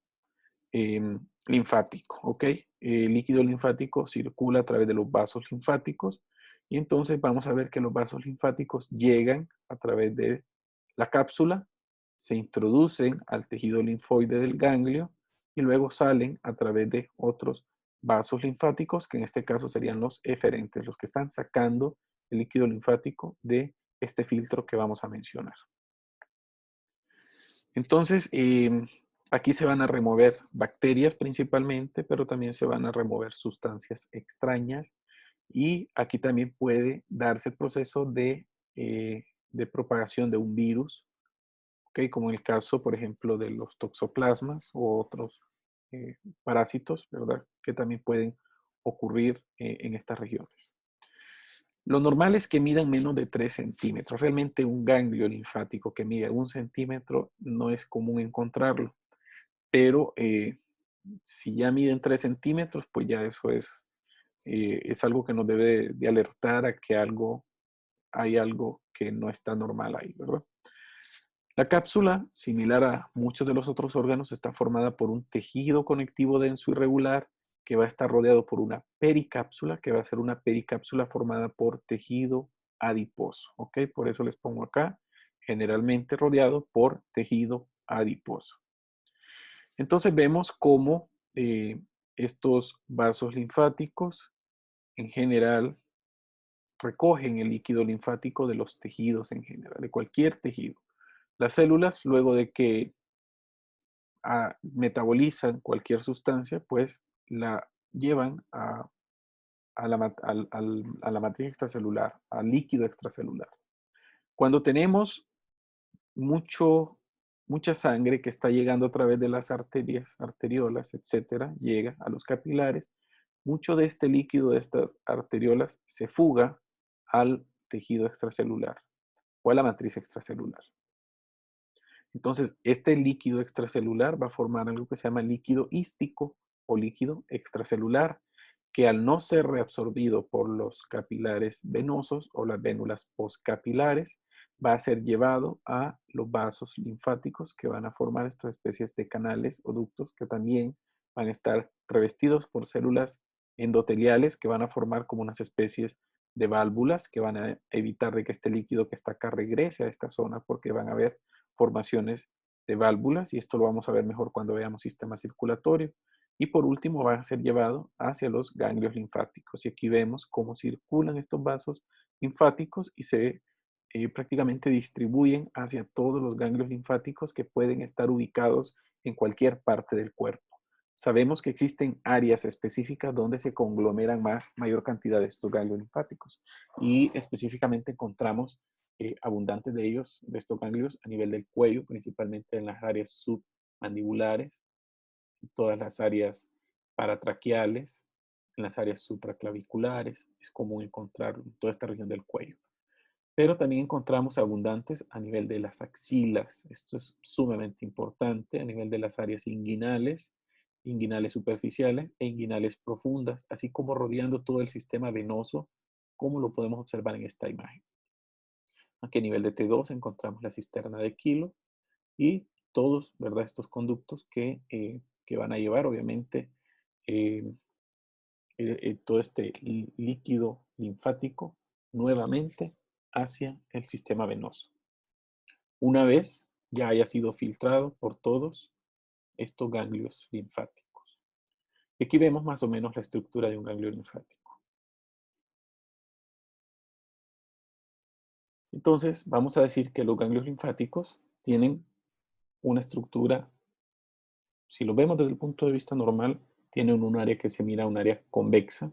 linfático, ¿ok? El líquido linfático circula a través de los vasos linfáticos y entonces vamos a ver que los vasos linfáticos llegan a través de la cápsula, se introducen al tejido linfoide del ganglio y luego salen a través de otros vasos linfáticos, que en este caso serían los eferentes, los que están sacando el líquido linfático de este filtro que vamos a mencionar. Entonces, aquí se van a remover bacterias principalmente, pero también se van a remover sustancias extrañas y aquí también puede darse el proceso de propagación de un virus, ¿okay? Como en el caso, por ejemplo, de los toxoplasmas o otros parásitos, ¿verdad? Que también pueden ocurrir en estas regiones. Lo normal es que midan menos de 3 centímetros. Realmente un ganglio linfático que mide 1 centímetro no es común encontrarlo, pero si ya miden 3 centímetros, pues ya eso es algo que nos debe de alertar a que hay algo que no está normal ahí, ¿verdad? La cápsula, similar a muchos de los otros órganos, está formada por un tejido conectivo denso y regular que va a estar rodeado por una pericápsula, que va a ser una pericápsula formada por tejido adiposo, ¿ok? Por eso les pongo acá, generalmente rodeado por tejido adiposo. Entonces vemos cómo estos vasos linfáticos en general recogen el líquido linfático de los tejidos en general, de cualquier tejido. Las células, luego de que metabolizan cualquier sustancia, pues la llevan a la matriz extracelular, al líquido extracelular. Cuando tenemos mucha sangre que está llegando a través de las arterias, arteriolas, etcétera, llega a los capilares, mucho de este líquido de estas arteriolas se fuga al tejido extracelular o a la matriz extracelular. Entonces, este líquido extracelular va a formar algo que se llama líquido hístico o líquido extracelular, que al no ser reabsorbido por los capilares venosos o las vénulas postcapilares, va a ser llevado a los vasos linfáticos que van a formar estas especies de canales o ductos que también van a estar revestidos por células endoteliales que van a formar como unas especies de válvulas que van a evitar de que este líquido que está acá regrese a esta zona porque van a haber formaciones de válvulas y esto lo vamos a ver mejor cuando veamos sistema circulatorio. Y por último va a ser llevado hacia los ganglios linfáticos y aquí vemos cómo circulan estos vasos linfáticos y se prácticamente distribuyen hacia todos los ganglios linfáticos que pueden estar ubicados en cualquier parte del cuerpo. Sabemos que existen áreas específicas donde se conglomeran mayor cantidad de estos ganglios linfáticos y específicamente encontramos abundantes de ellos, de estos ganglios, a nivel del cuello, principalmente en las áreas submandibulares, todas las áreas paratraqueales, en las áreas supraclaviculares, es común encontrarlo en toda esta región del cuello. Pero también encontramos abundantes a nivel de las axilas. Esto es sumamente importante a nivel de las áreas inguinales, inguinales superficiales e inguinales profundas, así como rodeando todo el sistema venoso, como lo podemos observar en esta imagen. Aquí a nivel de T2 encontramos la cisterna de Kilo y todos, ¿verdad?, estos conductos que van a llevar, obviamente, eh, todo este líquido linfático nuevamente hacia el sistema venoso. Una vez ya haya sido filtrado por todos estos ganglios linfáticos. Y aquí vemos más o menos la estructura de un ganglio linfático. Entonces, vamos a decir que los ganglios linfáticos tienen una estructura, si lo vemos desde el punto de vista normal, tienen un área que se mira un área convexa,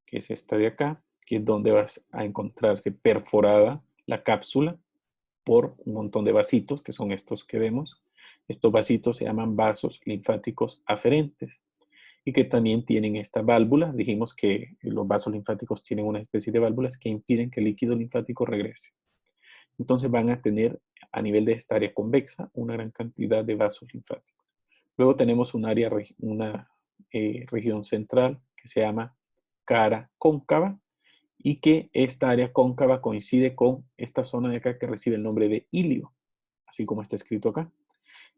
que es esta de acá, que es donde vas a encontrarse perforada la cápsula por un montón de vasitos, que son estos que vemos. Estos vasitos se llaman vasos linfáticos aferentes y que también tienen esta válvula. Dijimos que los vasos linfáticos tienen una especie de válvulas que impiden que el líquido linfático regrese. Entonces van a tener a nivel de esta área convexa una gran cantidad de vasos linfáticos. Luego tenemos una región central que se llama cara cóncava y que esta área cóncava coincide con esta zona de acá que recibe el nombre de ilio, así como está escrito acá.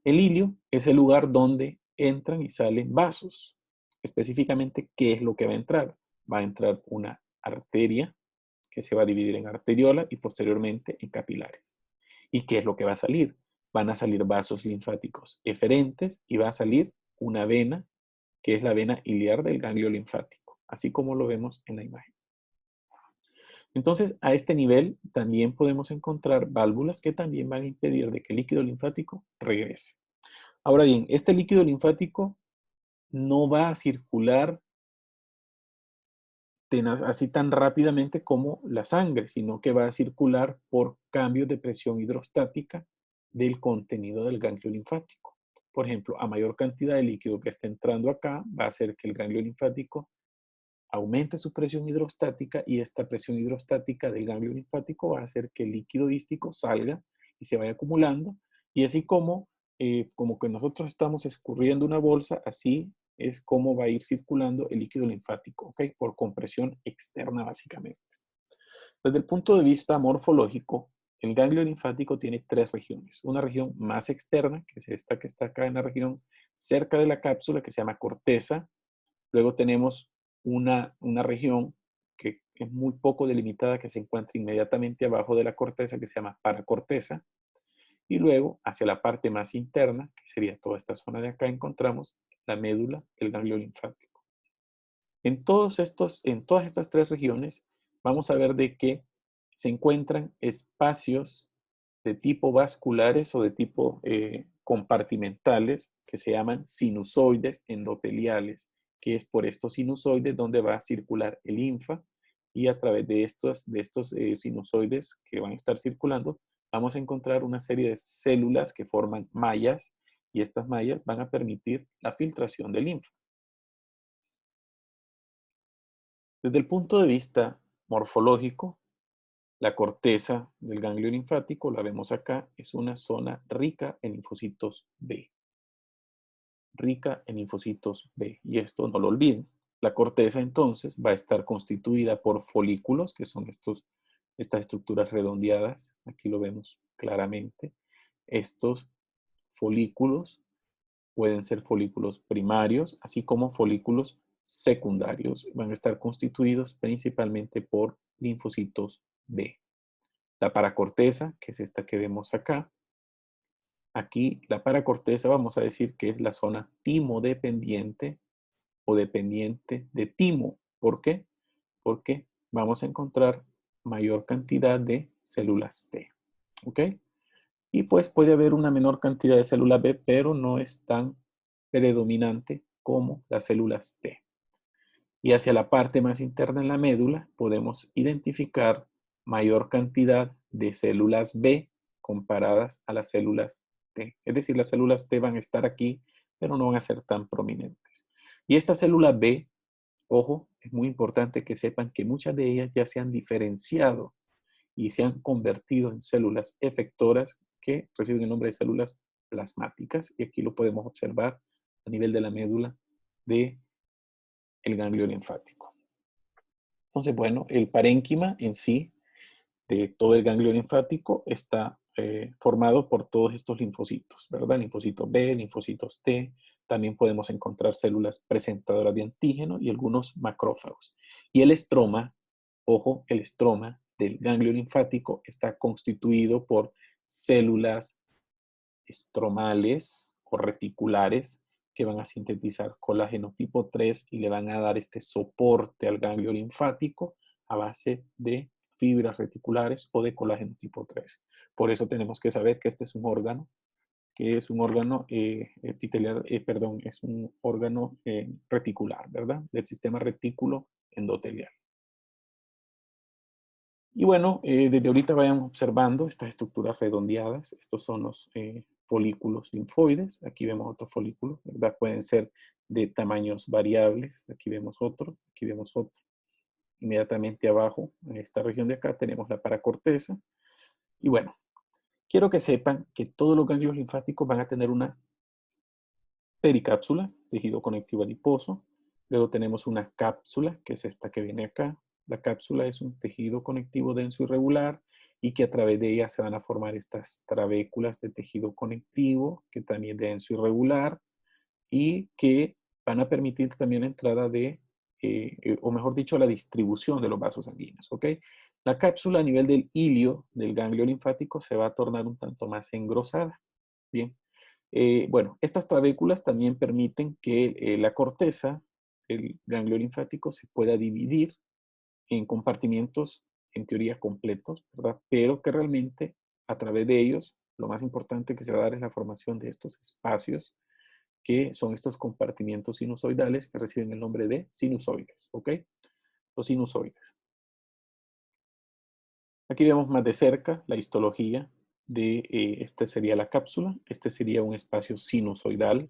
El ilio es el lugar donde entran y salen vasos. Específicamente, ¿qué es lo que va a entrar? Va a entrar una arteria que se va a dividir en arteriola y posteriormente en capilares. ¿Y qué es lo que va a salir? Van a salir vasos linfáticos eferentes y va a salir una vena, que es la vena iliar del ganglio linfático, así como lo vemos en la imagen. Entonces, a este nivel también podemos encontrar válvulas que también van a impedir de que el líquido linfático regrese. Ahora bien, este líquido linfático no va a circular así tan rápidamente como la sangre, sino que va a circular por cambios de presión hidrostática del contenido del ganglio linfático. Por ejemplo, a mayor cantidad de líquido que esté entrando acá, va a hacer que el ganglio linfático aumente su presión hidrostática y esta presión hidrostática del ganglio linfático va a hacer que el líquido hístico salga y se vaya acumulando. Y así como que nosotros estamos escurriendo una bolsa, así es como va a ir circulando el líquido linfático, ¿ok? Por compresión externa básicamente. Desde el punto de vista morfológico, el ganglio linfático tiene tres regiones. Una región más externa, que es esta que está acá en la región cerca de la cápsula, que se llama corteza. Luego tenemos una región que es muy poco delimitada, que se encuentra inmediatamente abajo de la corteza, que se llama paracorteza. Y luego, hacia la parte más interna, que sería toda esta zona de acá, encontramos la médula, el ganglio linfático. En todas estas tres regiones, vamos a ver de que se encuentran espacios de tipo vasculares o de tipo compartimentales que se llaman sinusoides endoteliales, que es por estos sinusoides donde va a circular el linfa y a través de estos sinusoides que van a estar circulando, vamos a encontrar una serie de células que forman mallas y estas mallas van a permitir la filtración del linfa. Desde el punto de vista morfológico, la corteza del ganglio linfático, la vemos acá, es una zona rica en linfocitos B. Rica en linfocitos B. Y esto no lo olviden. La corteza entonces va a estar constituida por folículos, que son estas estructuras redondeadas. Aquí lo vemos claramente. Estos folículos pueden ser folículos primarios, así como folículos secundarios. Van a estar constituidos principalmente por linfocitos B. La paracorteza, que es esta que vemos acá. Aquí la paracorteza vamos a decir que es la zona timodependiente o dependiente de timo. ¿Por qué? Porque vamos a encontrar mayor cantidad de células T. ¿Ok? Y pues puede haber una menor cantidad de células B, pero no es tan predominante como las células T. Y hacia la parte más interna en la médula podemos identificar mayor cantidad de células B comparadas a las células T. Es decir, las células T van a estar aquí, pero no van a ser tan prominentes. Y esta célula B Ojo, es muy importante que sepan que muchas de ellas ya se han diferenciado y se han convertido en células efectoras que reciben el nombre de células plasmáticas. Y aquí lo podemos observar a nivel de la médula del ganglio linfático. Entonces, bueno, el parénquima en sí de todo el ganglio linfático está formado por todos estos linfocitos, ¿verdad? Linfocitos B, linfocitos T. También podemos encontrar células presentadoras de antígeno y algunos macrófagos. Y el estroma, ojo, el estroma del ganglio linfático está constituido por células estromales o reticulares que van a sintetizar colágeno tipo 3 y le van a dar este soporte al ganglio linfático a base de fibras reticulares o de colágeno tipo 3. Por eso tenemos que saber que este es un órgano, epitelial, es un órgano reticular, ¿verdad? Del sistema retículo endotelial. Y bueno, desde ahorita vayan observando estas estructuras redondeadas. Estos son los folículos linfoides. Aquí vemos otros folículos, ¿verdad? Pueden ser de tamaños variables. Aquí vemos otro, aquí vemos otro. Inmediatamente abajo, en esta región de acá, tenemos la paracorteza. Y bueno, quiero que sepan que todos los ganglios linfáticos van a tener una pericápsula, tejido conectivo adiposo. Luego tenemos una cápsula, que es esta que viene acá. La cápsula es un tejido conectivo denso y regular y que a través de ella se van a formar estas trabéculas de tejido conectivo, que también es denso y regular, y que van a permitir también la entrada o mejor dicho, la distribución de los vasos sanguíneos, ¿ok? La cápsula a nivel del hilio del ganglio linfático se va a tornar un tanto más engrosada. Bien. Bueno, estas trabéculas también permiten que la corteza del ganglio linfático se pueda dividir en compartimientos, en teoría completos, ¿verdad? Pero que realmente a través de ellos, lo más importante que se va a dar es la formación de estos espacios, que son estos compartimientos sinusoidales que reciben el nombre de sinusoides, ¿ok? Los sinusoides. Aquí vemos más de cerca la histología de, esta sería la cápsula, este sería un espacio sinusoidal.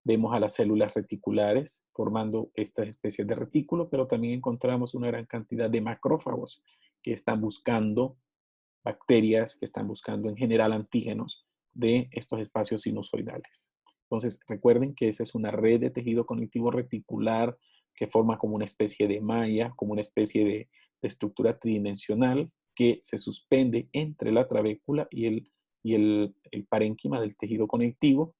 Vemos a las células reticulares formando estas especies de retículo, pero también encontramos una gran cantidad de macrófagos que están buscando bacterias, que están buscando en general antígenos de estos espacios sinusoidales. Entonces, recuerden que esa es una red de tejido conectivo reticular que forma como una especie de malla, como una especie de estructura tridimensional que se suspende entre la trabécula y el parénquima del tejido conectivo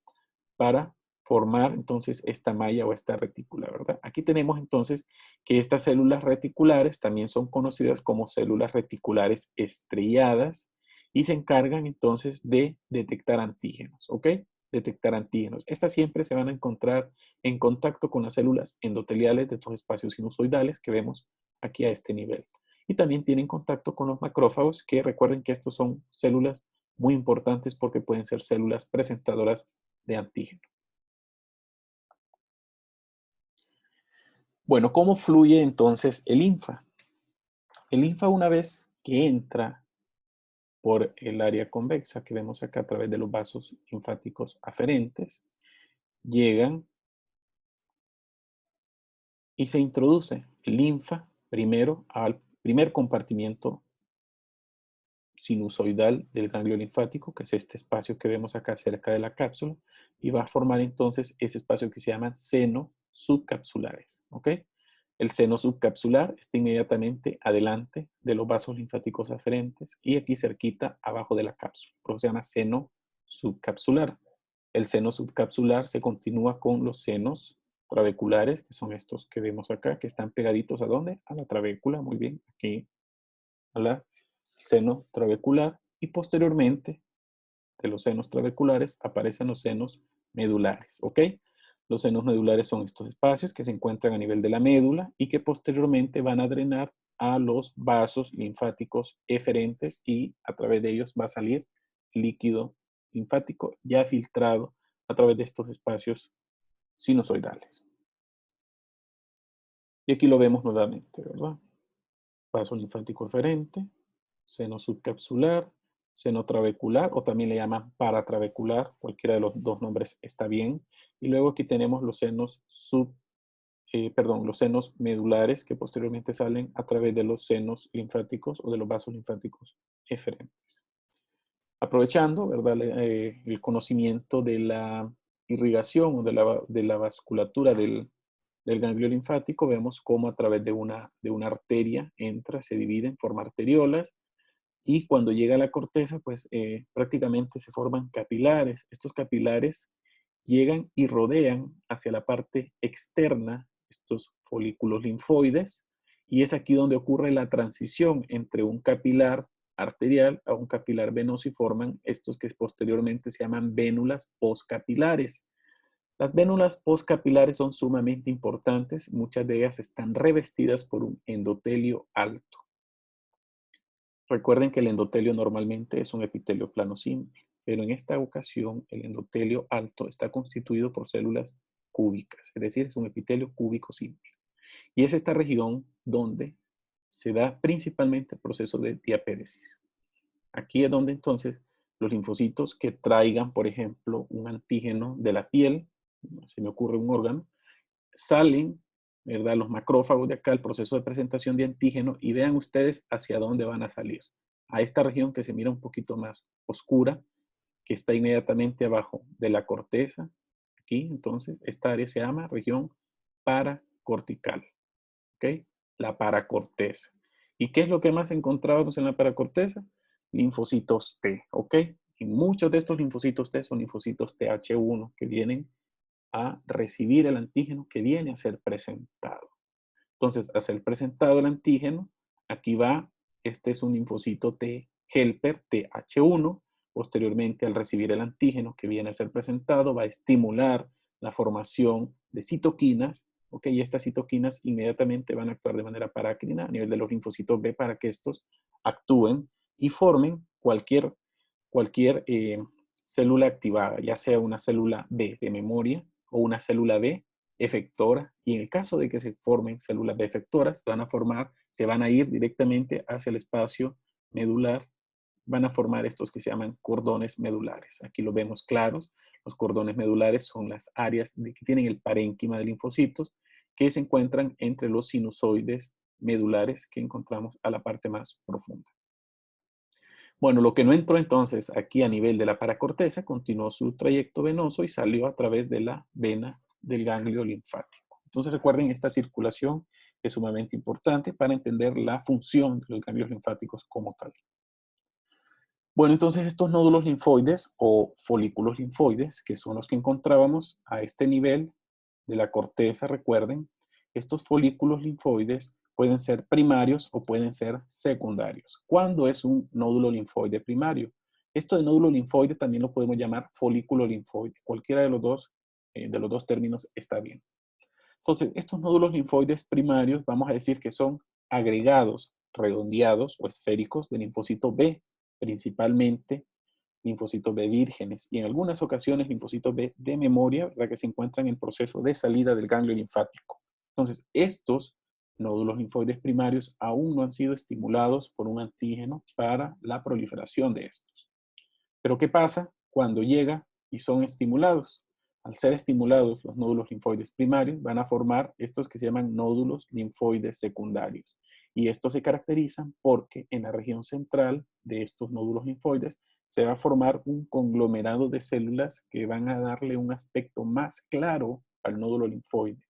para formar entonces esta malla o esta retícula, ¿verdad? Aquí tenemos entonces que estas células reticulares también son conocidas como células reticulares estrelladas y se encargan entonces de detectar antígenos, ¿ok? Detectar antígenos. Estas siempre se van a encontrar en contacto con las células endoteliales de estos espacios sinusoidales que vemos aquí a este nivel. Y también tienen contacto con los macrófagos, que recuerden que estos son células muy importantes porque pueden ser células presentadoras de antígeno. Bueno, ¿cómo fluye entonces el linfa? El linfa, una vez que entra por el área convexa que vemos acá a través de los vasos linfáticos aferentes, llegan y se introduce el linfa primero al primer compartimiento sinusoidal del ganglio linfático, que es este espacio que vemos acá cerca de la cápsula, y va a formar entonces ese espacio que se llama seno subcapsulares, ¿ok? El seno subcapsular está inmediatamente adelante de los vasos linfáticos aferentes y aquí cerquita abajo de la cápsula, por eso se llama seno subcapsular. El seno subcapsular se continúa con los senos trabeculares, que son estos que vemos acá, que están pegaditos ¿a dónde? A la trabécula, muy bien, aquí a la seno trabecular y posteriormente de los senos trabeculares aparecen los senos medulares, ¿ok? Los senos medulares son estos espacios que se encuentran a nivel de la médula y que posteriormente van a drenar a los vasos linfáticos eferentes y a través de ellos va a salir líquido linfático ya filtrado a través de estos espacios sinusoidales. Y aquí lo vemos nuevamente, ¿verdad? Vaso linfático eferente, seno subcapsular, seno trabecular o también le llaman paratrabecular, cualquiera de los dos nombres está bien. Y luego aquí tenemos los senos los senos medulares que posteriormente salen a través de los senos linfáticos o de los vasos linfáticos eferentes. Aprovechando, ¿verdad?, el conocimiento de la irrigación o de la vasculatura del ganglio linfático, vemos cómo a través de una arteria entra, se divide en forma arteriolas, y cuando llega a la corteza, pues prácticamente se forman capilares. Estos capilares llegan y rodean hacia la parte externa estos folículos linfoides, y es aquí donde ocurre la transición entre un capilar arterial a un capilar venoso y forman estos que posteriormente se llaman vénulas postcapilares. Las vénulas postcapilares son sumamente importantes, muchas de ellas están revestidas por un endotelio alto. Recuerden que el endotelio normalmente es un epitelio plano simple, pero en esta ocasión el endotelio alto está constituido por células cúbicas, es decir, es un epitelio cúbico simple. Y es esta región donde se da principalmente el proceso de diapéresis. Aquí es donde entonces los linfocitos que traigan, por ejemplo, un antígeno de la piel, se me ocurre un órgano, salen, ¿verdad?, los macrófagos de acá, el proceso de presentación de antígeno, y vean ustedes hacia dónde van a salir. A esta región que se mira un poquito más oscura, que está inmediatamente abajo de la corteza. Aquí, entonces, esta área se llama región paracortical. ¿Ok? La paracorteza. ¿Y qué es lo que más encontrábamos en la paracorteza? Linfocitos T. ¿Ok? Y muchos de estos linfocitos T son linfocitos TH1 que vienen a recibir el antígeno que viene a ser presentado. Entonces, a ser presentado el antígeno, aquí va, este es un linfocito T helper TH1. Posteriormente, al recibir el antígeno que viene a ser presentado, va a estimular la formación de citoquinas, ¿ok? Y estas citoquinas inmediatamente van a actuar de manera parácrina a nivel de los linfocitos B para que estos actúen y formen cualquier célula activada, ya sea una célula B de memoria o una célula B efectora, y en el caso de que se formen células B efectoras, se van a ir directamente hacia el espacio medular, van a formar estos que se llaman cordones medulares. Aquí lo vemos claros. Los cordones medulares son las áreas que tienen el parénquima de linfocitos que se encuentran entre los sinusoides medulares que encontramos a la parte más profunda. Bueno, lo que no entró entonces aquí a nivel de la paracorteza continuó su trayecto venoso y salió a través de la vena del ganglio linfático. Entonces recuerden, esta circulación es sumamente importante para entender la función de los ganglios linfáticos como tal. Bueno, entonces estos nódulos linfoides o folículos linfoides, que son los que encontrábamos a este nivel de la corteza, recuerden, estos folículos linfoides pueden ser primarios o pueden ser secundarios. ¿Cuándo es un nódulo linfoide primario? Esto de nódulo linfoide también lo podemos llamar folículo linfoide. Cualquiera de los dos términos está bien. Entonces, estos nódulos linfoides primarios, vamos a decir que son agregados redondeados o esféricos de linfocito B, principalmente linfocitos B vírgenes y en algunas ocasiones linfocitos B de memoria, ¿verdad?, que se encuentran en proceso de salida del ganglio linfático. Entonces, estos nódulos linfoides primarios aún no han sido estimulados por un antígeno para la proliferación de estos. Pero ¿qué pasa cuando llega y son estimulados? Al ser estimulados los nódulos linfoides primarios van a formar estos que se llaman nódulos linfoides secundarios. Y estos se caracterizan porque en la región central de estos nódulos linfoides se va a formar un conglomerado de células que van a darle un aspecto más claro al nódulo linfoide.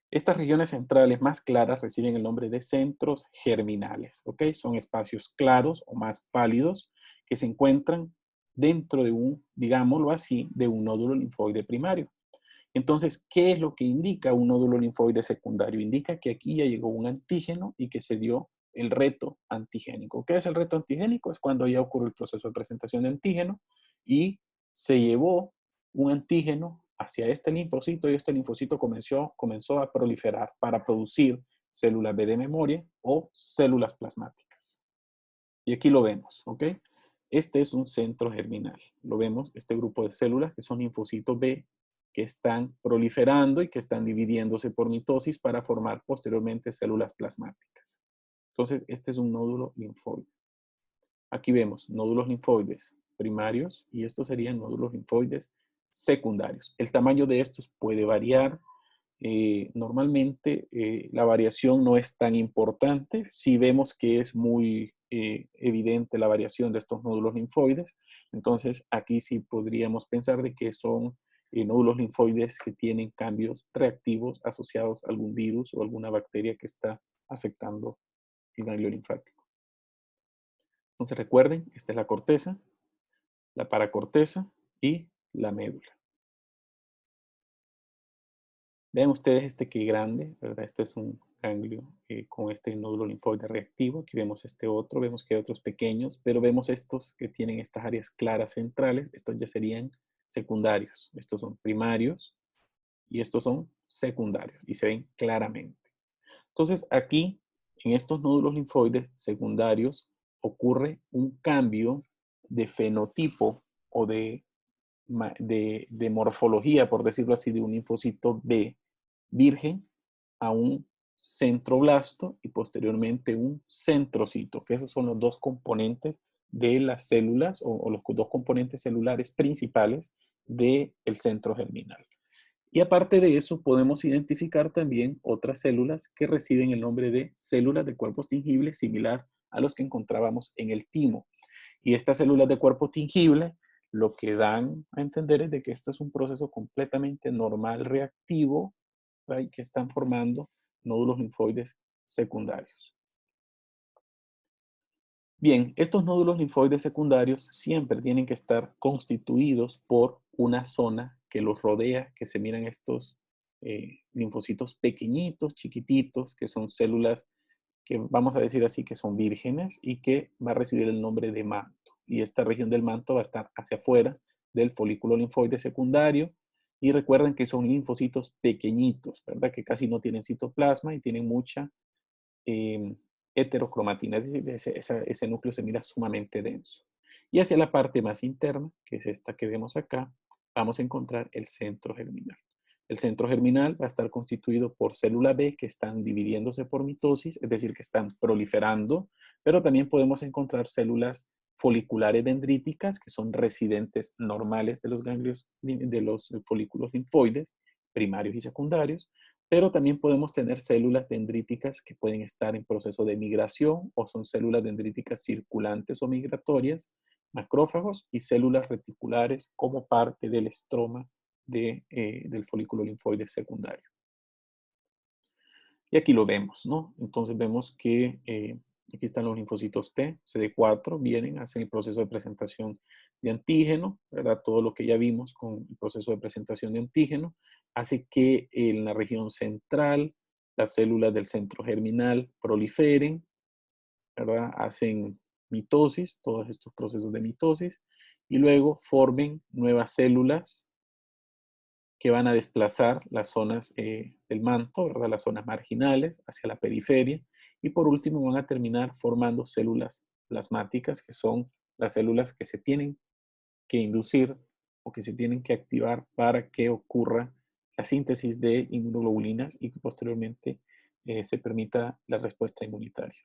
Estas regiones centrales más claras reciben el nombre de centros germinales, ¿ok? Son espacios claros o más pálidos que se encuentran dentro de digámoslo así, de un nódulo linfoide primario. Entonces, ¿qué es lo que indica un nódulo linfoide secundario? Indica que aquí ya llegó un antígeno y que se dio el reto antigénico. ¿Qué es el reto antigénico? Es cuando ya ocurre el proceso de presentación de antígeno y se llevó un antígeno hacia este linfocito y este linfocito comenzó a proliferar para producir células B de memoria o células plasmáticas. Y aquí lo vemos, ¿ok? Este es un centro germinal. Lo vemos, este grupo de células que son linfocitos B que están proliferando y que están dividiéndose por mitosis para formar posteriormente células plasmáticas. Entonces, este es un nódulo linfoide. Aquí vemos nódulos linfoides primarios y estos serían nódulos linfoides secundarios. El tamaño de estos puede variar Normalmente la variación no es tan importante. Si vemos que es muy evidente la variación de estos nódulos linfoides, entonces aquí sí podríamos pensar de que son nódulos linfoides que tienen cambios reactivos asociados a algún virus o alguna bacteria que está afectando el ganglio linfático. Entonces recuerden, esta es la corteza, la paracorteza y la médula. Vean ustedes este que grande, ¿verdad? Esto es un ganglio con este nódulo linfoide reactivo. Aquí vemos este otro, vemos que hay otros pequeños, pero vemos estos que tienen estas áreas claras centrales. Estos ya serían secundarios. Estos son primarios y estos son secundarios y se ven claramente. Entonces aquí, en estos nódulos linfoides secundarios, ocurre un cambio de fenotipo o de morfología, por decirlo así, de un linfocito B virgen a un centroblasto y posteriormente un centrocito, que esos son los dos componentes de las células o los dos componentes celulares principales del centro germinal. Y aparte de eso, podemos identificar también otras células que reciben el nombre de células de cuerpos tingibles, similar a los que encontrábamos en el timo. Y estas células de cuerpo tingible lo que dan a entender es de que esto es un proceso completamente normal, reactivo, ¿right? Que están formando nódulos linfoides secundarios. Bien, estos nódulos linfoides secundarios siempre tienen que estar constituidos por una zona que los rodea, que se miran estos linfocitos pequeñitos, chiquititos, que son células que vamos a decir así que son vírgenes y que va a recibir el nombre de manto. Y esta región del manto va a estar hacia afuera del folículo linfoide secundario. Y recuerden que son linfocitos pequeñitos, ¿verdad? Que casi no tienen citoplasma y tienen mucha heterocromatina, es decir, ese núcleo se mira sumamente denso. Y hacia la parte más interna, que es esta que vemos acá, vamos a encontrar el centro germinal. El centro germinal va a estar constituido por células B que están dividiéndose por mitosis, es decir, que están proliferando, pero también podemos encontrar células foliculares dendríticas, que son residentes normales de los ganglios, de los folículos linfoides, primarios y secundarios, pero también podemos tener células dendríticas que pueden estar en proceso de migración o son células dendríticas circulantes o migratorias, macrófagos y células reticulares como parte del estroma del folículo linfoide secundario. Y aquí lo vemos, ¿no? Entonces vemos que aquí están los linfocitos T, CD4, vienen, hacen el proceso de presentación de antígeno, ¿verdad? Todo lo que ya vimos con el proceso de presentación de antígeno, hace que en la región central las células del centro germinal proliferen, ¿verdad? Hacen mitosis, todos estos procesos de mitosis, y luego formen nuevas células que van a desplazar las zonas del manto, ¿verdad? Las zonas marginales hacia la periferia, y por último van a terminar formando células plasmáticas, que son las células que se tienen que inducir o que se tienen que activar para que ocurra la síntesis de inmunoglobulinas y que posteriormente se permita la respuesta inmunitaria.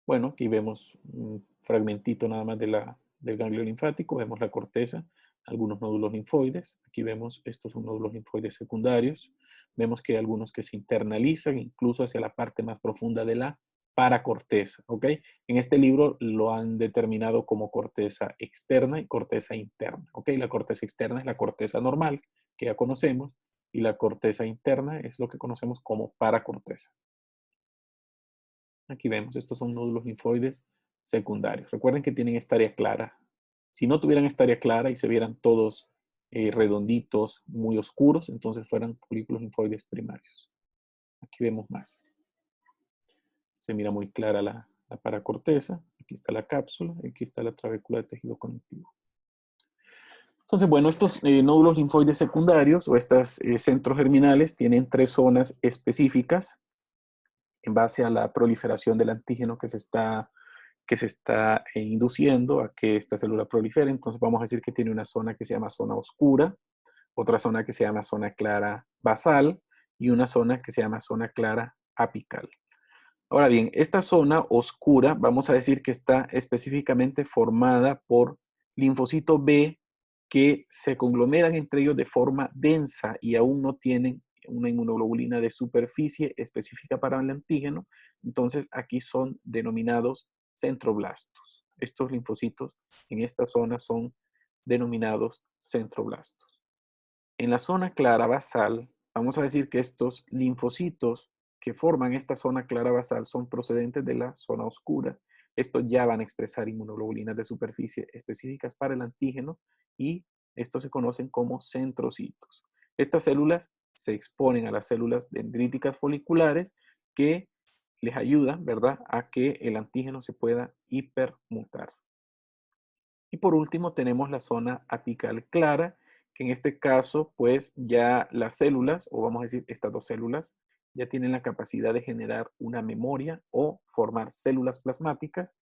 Bueno, aquí vemos un fragmentito nada más del ganglio linfático, vemos la corteza, algunos nódulos linfoides, aquí vemos estos son nódulos linfoides secundarios, vemos que hay algunos que se internalizan incluso hacia la parte más profunda de la paracorteza, ¿ok? En este libro lo han determinado como corteza externa y corteza interna, ¿ok? La corteza externa es la corteza normal que ya conocemos y la corteza interna es lo que conocemos como paracorteza. Aquí vemos, estos son nódulos linfoides secundarios. Recuerden que tienen esta área clara. Si no tuvieran esta área clara y se vieran todos redonditos, muy oscuros, entonces fueran folículos linfoides primarios. Aquí vemos más. Se mira muy clara la paracorteza. Aquí está la cápsula. Aquí está la trabécula de tejido conectivo. Entonces, bueno, estos nódulos linfoides secundarios o estos centros germinales tienen tres zonas específicas en base a la proliferación del antígeno que se está induciendo a que esta célula prolifere. Entonces vamos a decir que tiene una zona que se llama zona oscura, otra zona que se llama zona clara basal y una zona que se llama zona clara apical. Ahora bien, esta zona oscura vamos a decir que está específicamente formada por linfocito B que se conglomeran entre ellos de forma densa y aún no tienen una inmunoglobulina de superficie específica para el antígeno. Entonces aquí son denominados centroblastos. Estos linfocitos en esta zona son denominados centroblastos. En la zona clara basal, vamos a decir que estos linfocitos que forman esta zona clara basal son procedentes de la zona oscura. Estos ya van a expresar inmunoglobulinas de superficie específicas para el antígeno y estos se conocen como centrocitos. Estas células se exponen a las células dendríticas foliculares que les ayudan, ¿verdad?, a que el antígeno se pueda hipermutar. Y por último tenemos la zona apical clara, que en este caso pues ya las células, o vamos a decir estas dos células, ya tienen la capacidad de generar una memoria o formar células plasmáticas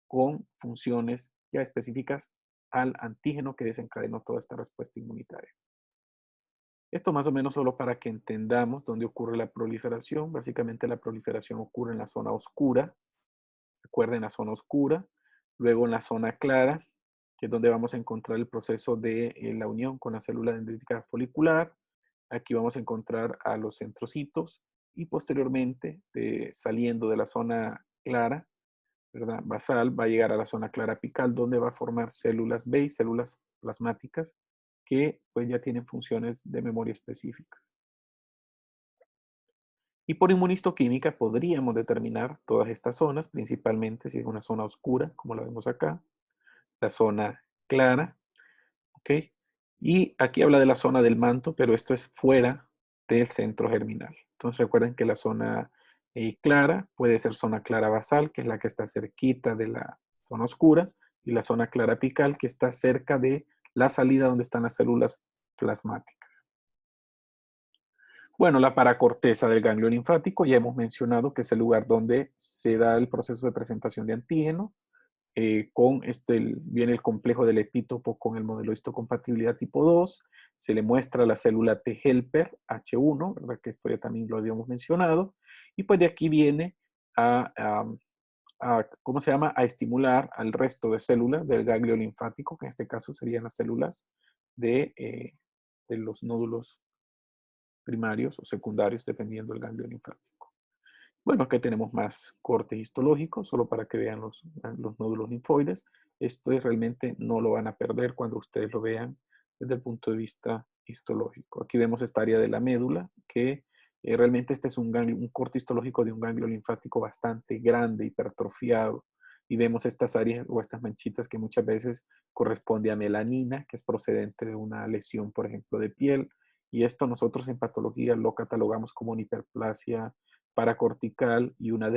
con funciones ya específicas al antígeno que desencadenó toda esta respuesta inmunitaria. Esto más o menos solo para que entendamos dónde ocurre la proliferación. Básicamente la proliferación ocurre en la zona oscura. Recuerden la zona oscura, luego en la zona clara, que es donde vamos a encontrar el proceso de la unión con la célula dendrítica folicular. Aquí vamos a encontrar a los centrocitos y posteriormente, saliendo de la zona clara, ¿verdad?, basal, va a llegar a la zona clara apical, donde va a formar células B y células plasmáticas que pues ya tienen funciones de memoria específica. Y por inmunistoquímica podríamos determinar todas estas zonas, principalmente si es una zona oscura, como la vemos acá, la zona clara, ¿ok? Y aquí habla de la zona del manto, pero esto es fuera del centro germinal. Entonces recuerden que la zona clara puede ser zona clara basal, que es la que está cerquita de la zona oscura, y la zona clara apical, que está cerca de la salida donde están las células plasmáticas. Bueno, la paracorteza del ganglio linfático, ya hemos mencionado que es el lugar donde se da el proceso de presentación de antígeno. Viene el complejo del epítopo con el modelo de histocompatibilidad tipo 2. Se le muestra la célula T helper H1, ¿verdad?, que esto ya también lo habíamos mencionado. Y pues de aquí viene ¿cómo se llama?, a estimular al resto de células del ganglio linfático, que en este caso serían las células de los nódulos primarios o secundarios, dependiendo del ganglio linfático. Bueno, acá tenemos más corte histológico, solo para que vean los nódulos linfoides. Esto realmente no lo van a perder cuando ustedes lo vean desde el punto de vista histológico. Aquí vemos esta área de la médula, que realmente este es un corte histológico de un ganglio linfático bastante grande, hipertrofiado. Y vemos estas áreas o estas manchitas que muchas veces corresponde a melanina, que es procedente de una lesión, por ejemplo, de piel. Y esto nosotros en patología lo catalogamos como una hiperplasia paracortical y una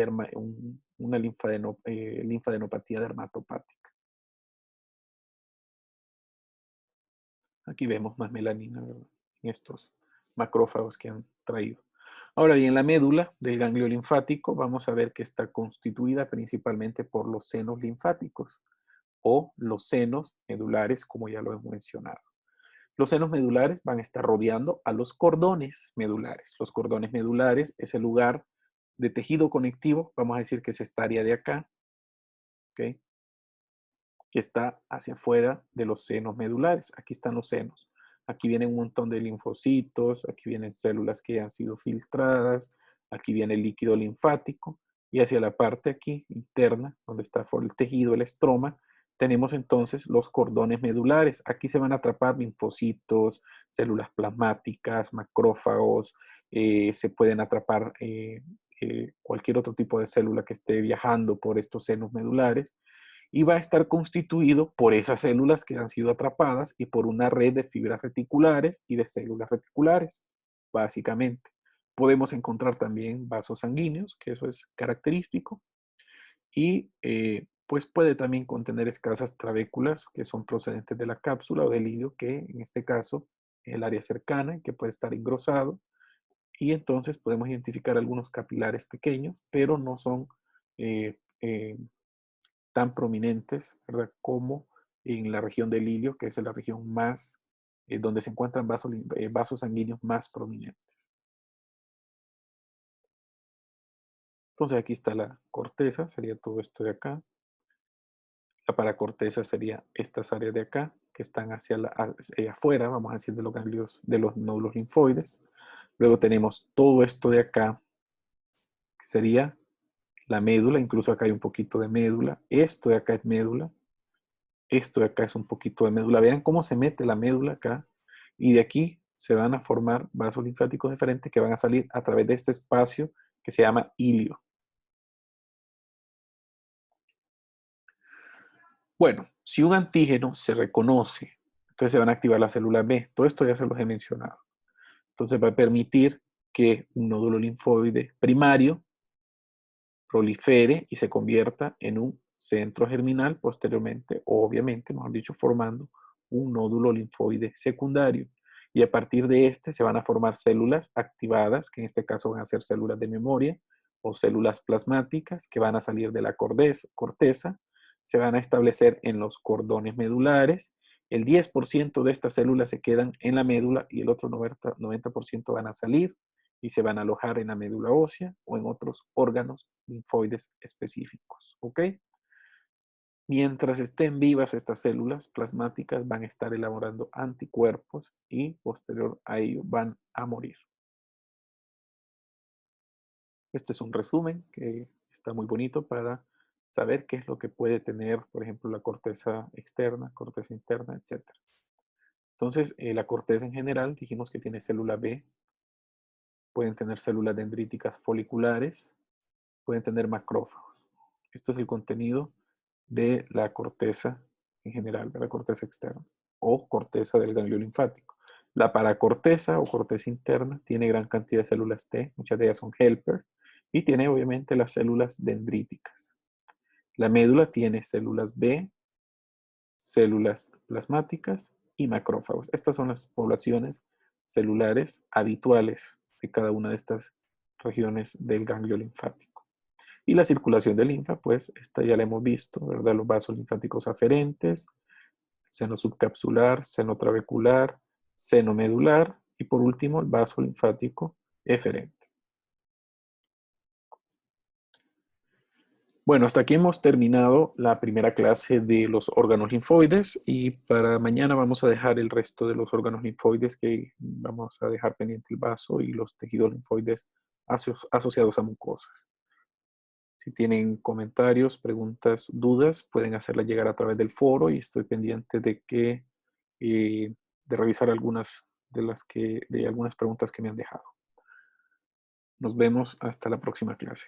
linfadenopatía dermatopática. Aquí vemos más melanina, ¿verdad?, en estos macrófagos que han traído. Ahora bien, la médula del ganglio linfático vamos a ver que está constituida principalmente por los senos linfáticos o los senos medulares, como ya lo hemos mencionado. Los senos medulares van a estar rodeando a los cordones medulares. Los cordones medulares es el lugar de tejido conectivo, vamos a decir que es esta área de acá, ¿ok?, que está hacia afuera de los senos medulares. Aquí están los senos. Aquí vienen un montón de linfocitos, aquí vienen células que han sido filtradas, aquí viene el líquido linfático y hacia la parte aquí interna, donde está el tejido, el estroma, tenemos entonces los cordones medulares. Aquí se van a atrapar linfocitos, células plasmáticas, macrófagos, se pueden atrapar cualquier otro tipo de célula que esté viajando por estos senos medulares y va a estar constituido por esas células que han sido atrapadas y por una red de fibras reticulares y de células reticulares, básicamente. Podemos encontrar también vasos sanguíneos, que eso es característico, y pues puede también contener escasas trabéculas que son procedentes de la cápsula o del hilo, que en este caso es el área cercana, que puede estar engrosado, y entonces podemos identificar algunos capilares pequeños, pero no son eh, eh, tan prominentes, ¿verdad?, como en la región del ilio, que es la región más, donde se encuentran vasos sanguíneos más prominentes. Entonces aquí está la corteza, sería todo esto de acá. La paracorteza sería estas áreas de acá, que están hacia afuera, vamos a decir, de los ganglios, de los nódulos linfoides. Luego tenemos todo esto de acá, que sería la médula, incluso acá hay un poquito de médula. Esto de acá es médula. Esto de acá es un poquito de médula. Vean cómo se mete la médula acá. Y de aquí se van a formar vasos linfáticos diferentes que van a salir a través de este espacio que se llama ilio. Bueno, si un antígeno se reconoce, entonces se van a activar las células B. Todo esto ya se los he mencionado. Entonces va a permitir que un nódulo linfoide primario prolifere y se convierta en un centro germinal posteriormente, o obviamente, mejor dicho, formando un nódulo linfoide secundario. Y a partir de este se van a formar células activadas, que en este caso van a ser células de memoria o células plasmáticas que van a salir de la corteza, se van a establecer en los cordones medulares. El 10% de estas células se quedan en la médula y el otro 90% van a salir y se van a alojar en la médula ósea o en otros órganos linfoides específicos. ¿Ok? Mientras estén vivas estas células plasmáticas van a estar elaborando anticuerpos y posterior a ello van a morir. Este es un resumen que está muy bonito para saber qué es lo que puede tener, por ejemplo, la corteza externa, corteza interna, etc. Entonces, la corteza en general dijimos que tiene célula B, pueden tener células dendríticas foliculares, pueden tener macrófagos. Esto es el contenido de la corteza en general, de la corteza externa o corteza del ganglio linfático. La paracorteza o corteza interna tiene gran cantidad de células T, muchas de ellas son helper, y tiene obviamente las células dendríticas. La médula tiene células B, células plasmáticas y macrófagos. Estas son las poblaciones celulares habituales de cada una de estas regiones del ganglio linfático. Y la circulación de linfa, pues esta ya la hemos visto, ¿verdad? Los vasos linfáticos aferentes, seno subcapsular, seno trabecular, seno medular y por último el vaso linfático eferente. Bueno, hasta aquí hemos terminado la primera clase de los órganos linfoides y para mañana vamos a dejar el resto de los órganos linfoides que vamos a dejar pendiente el vaso y los tejidos linfoides asociados a mucosas. Si tienen comentarios, preguntas, dudas, pueden hacerlas llegar a través del foro y estoy pendiente de revisar algunas de algunas preguntas que me han dejado. Nos vemos hasta la próxima clase.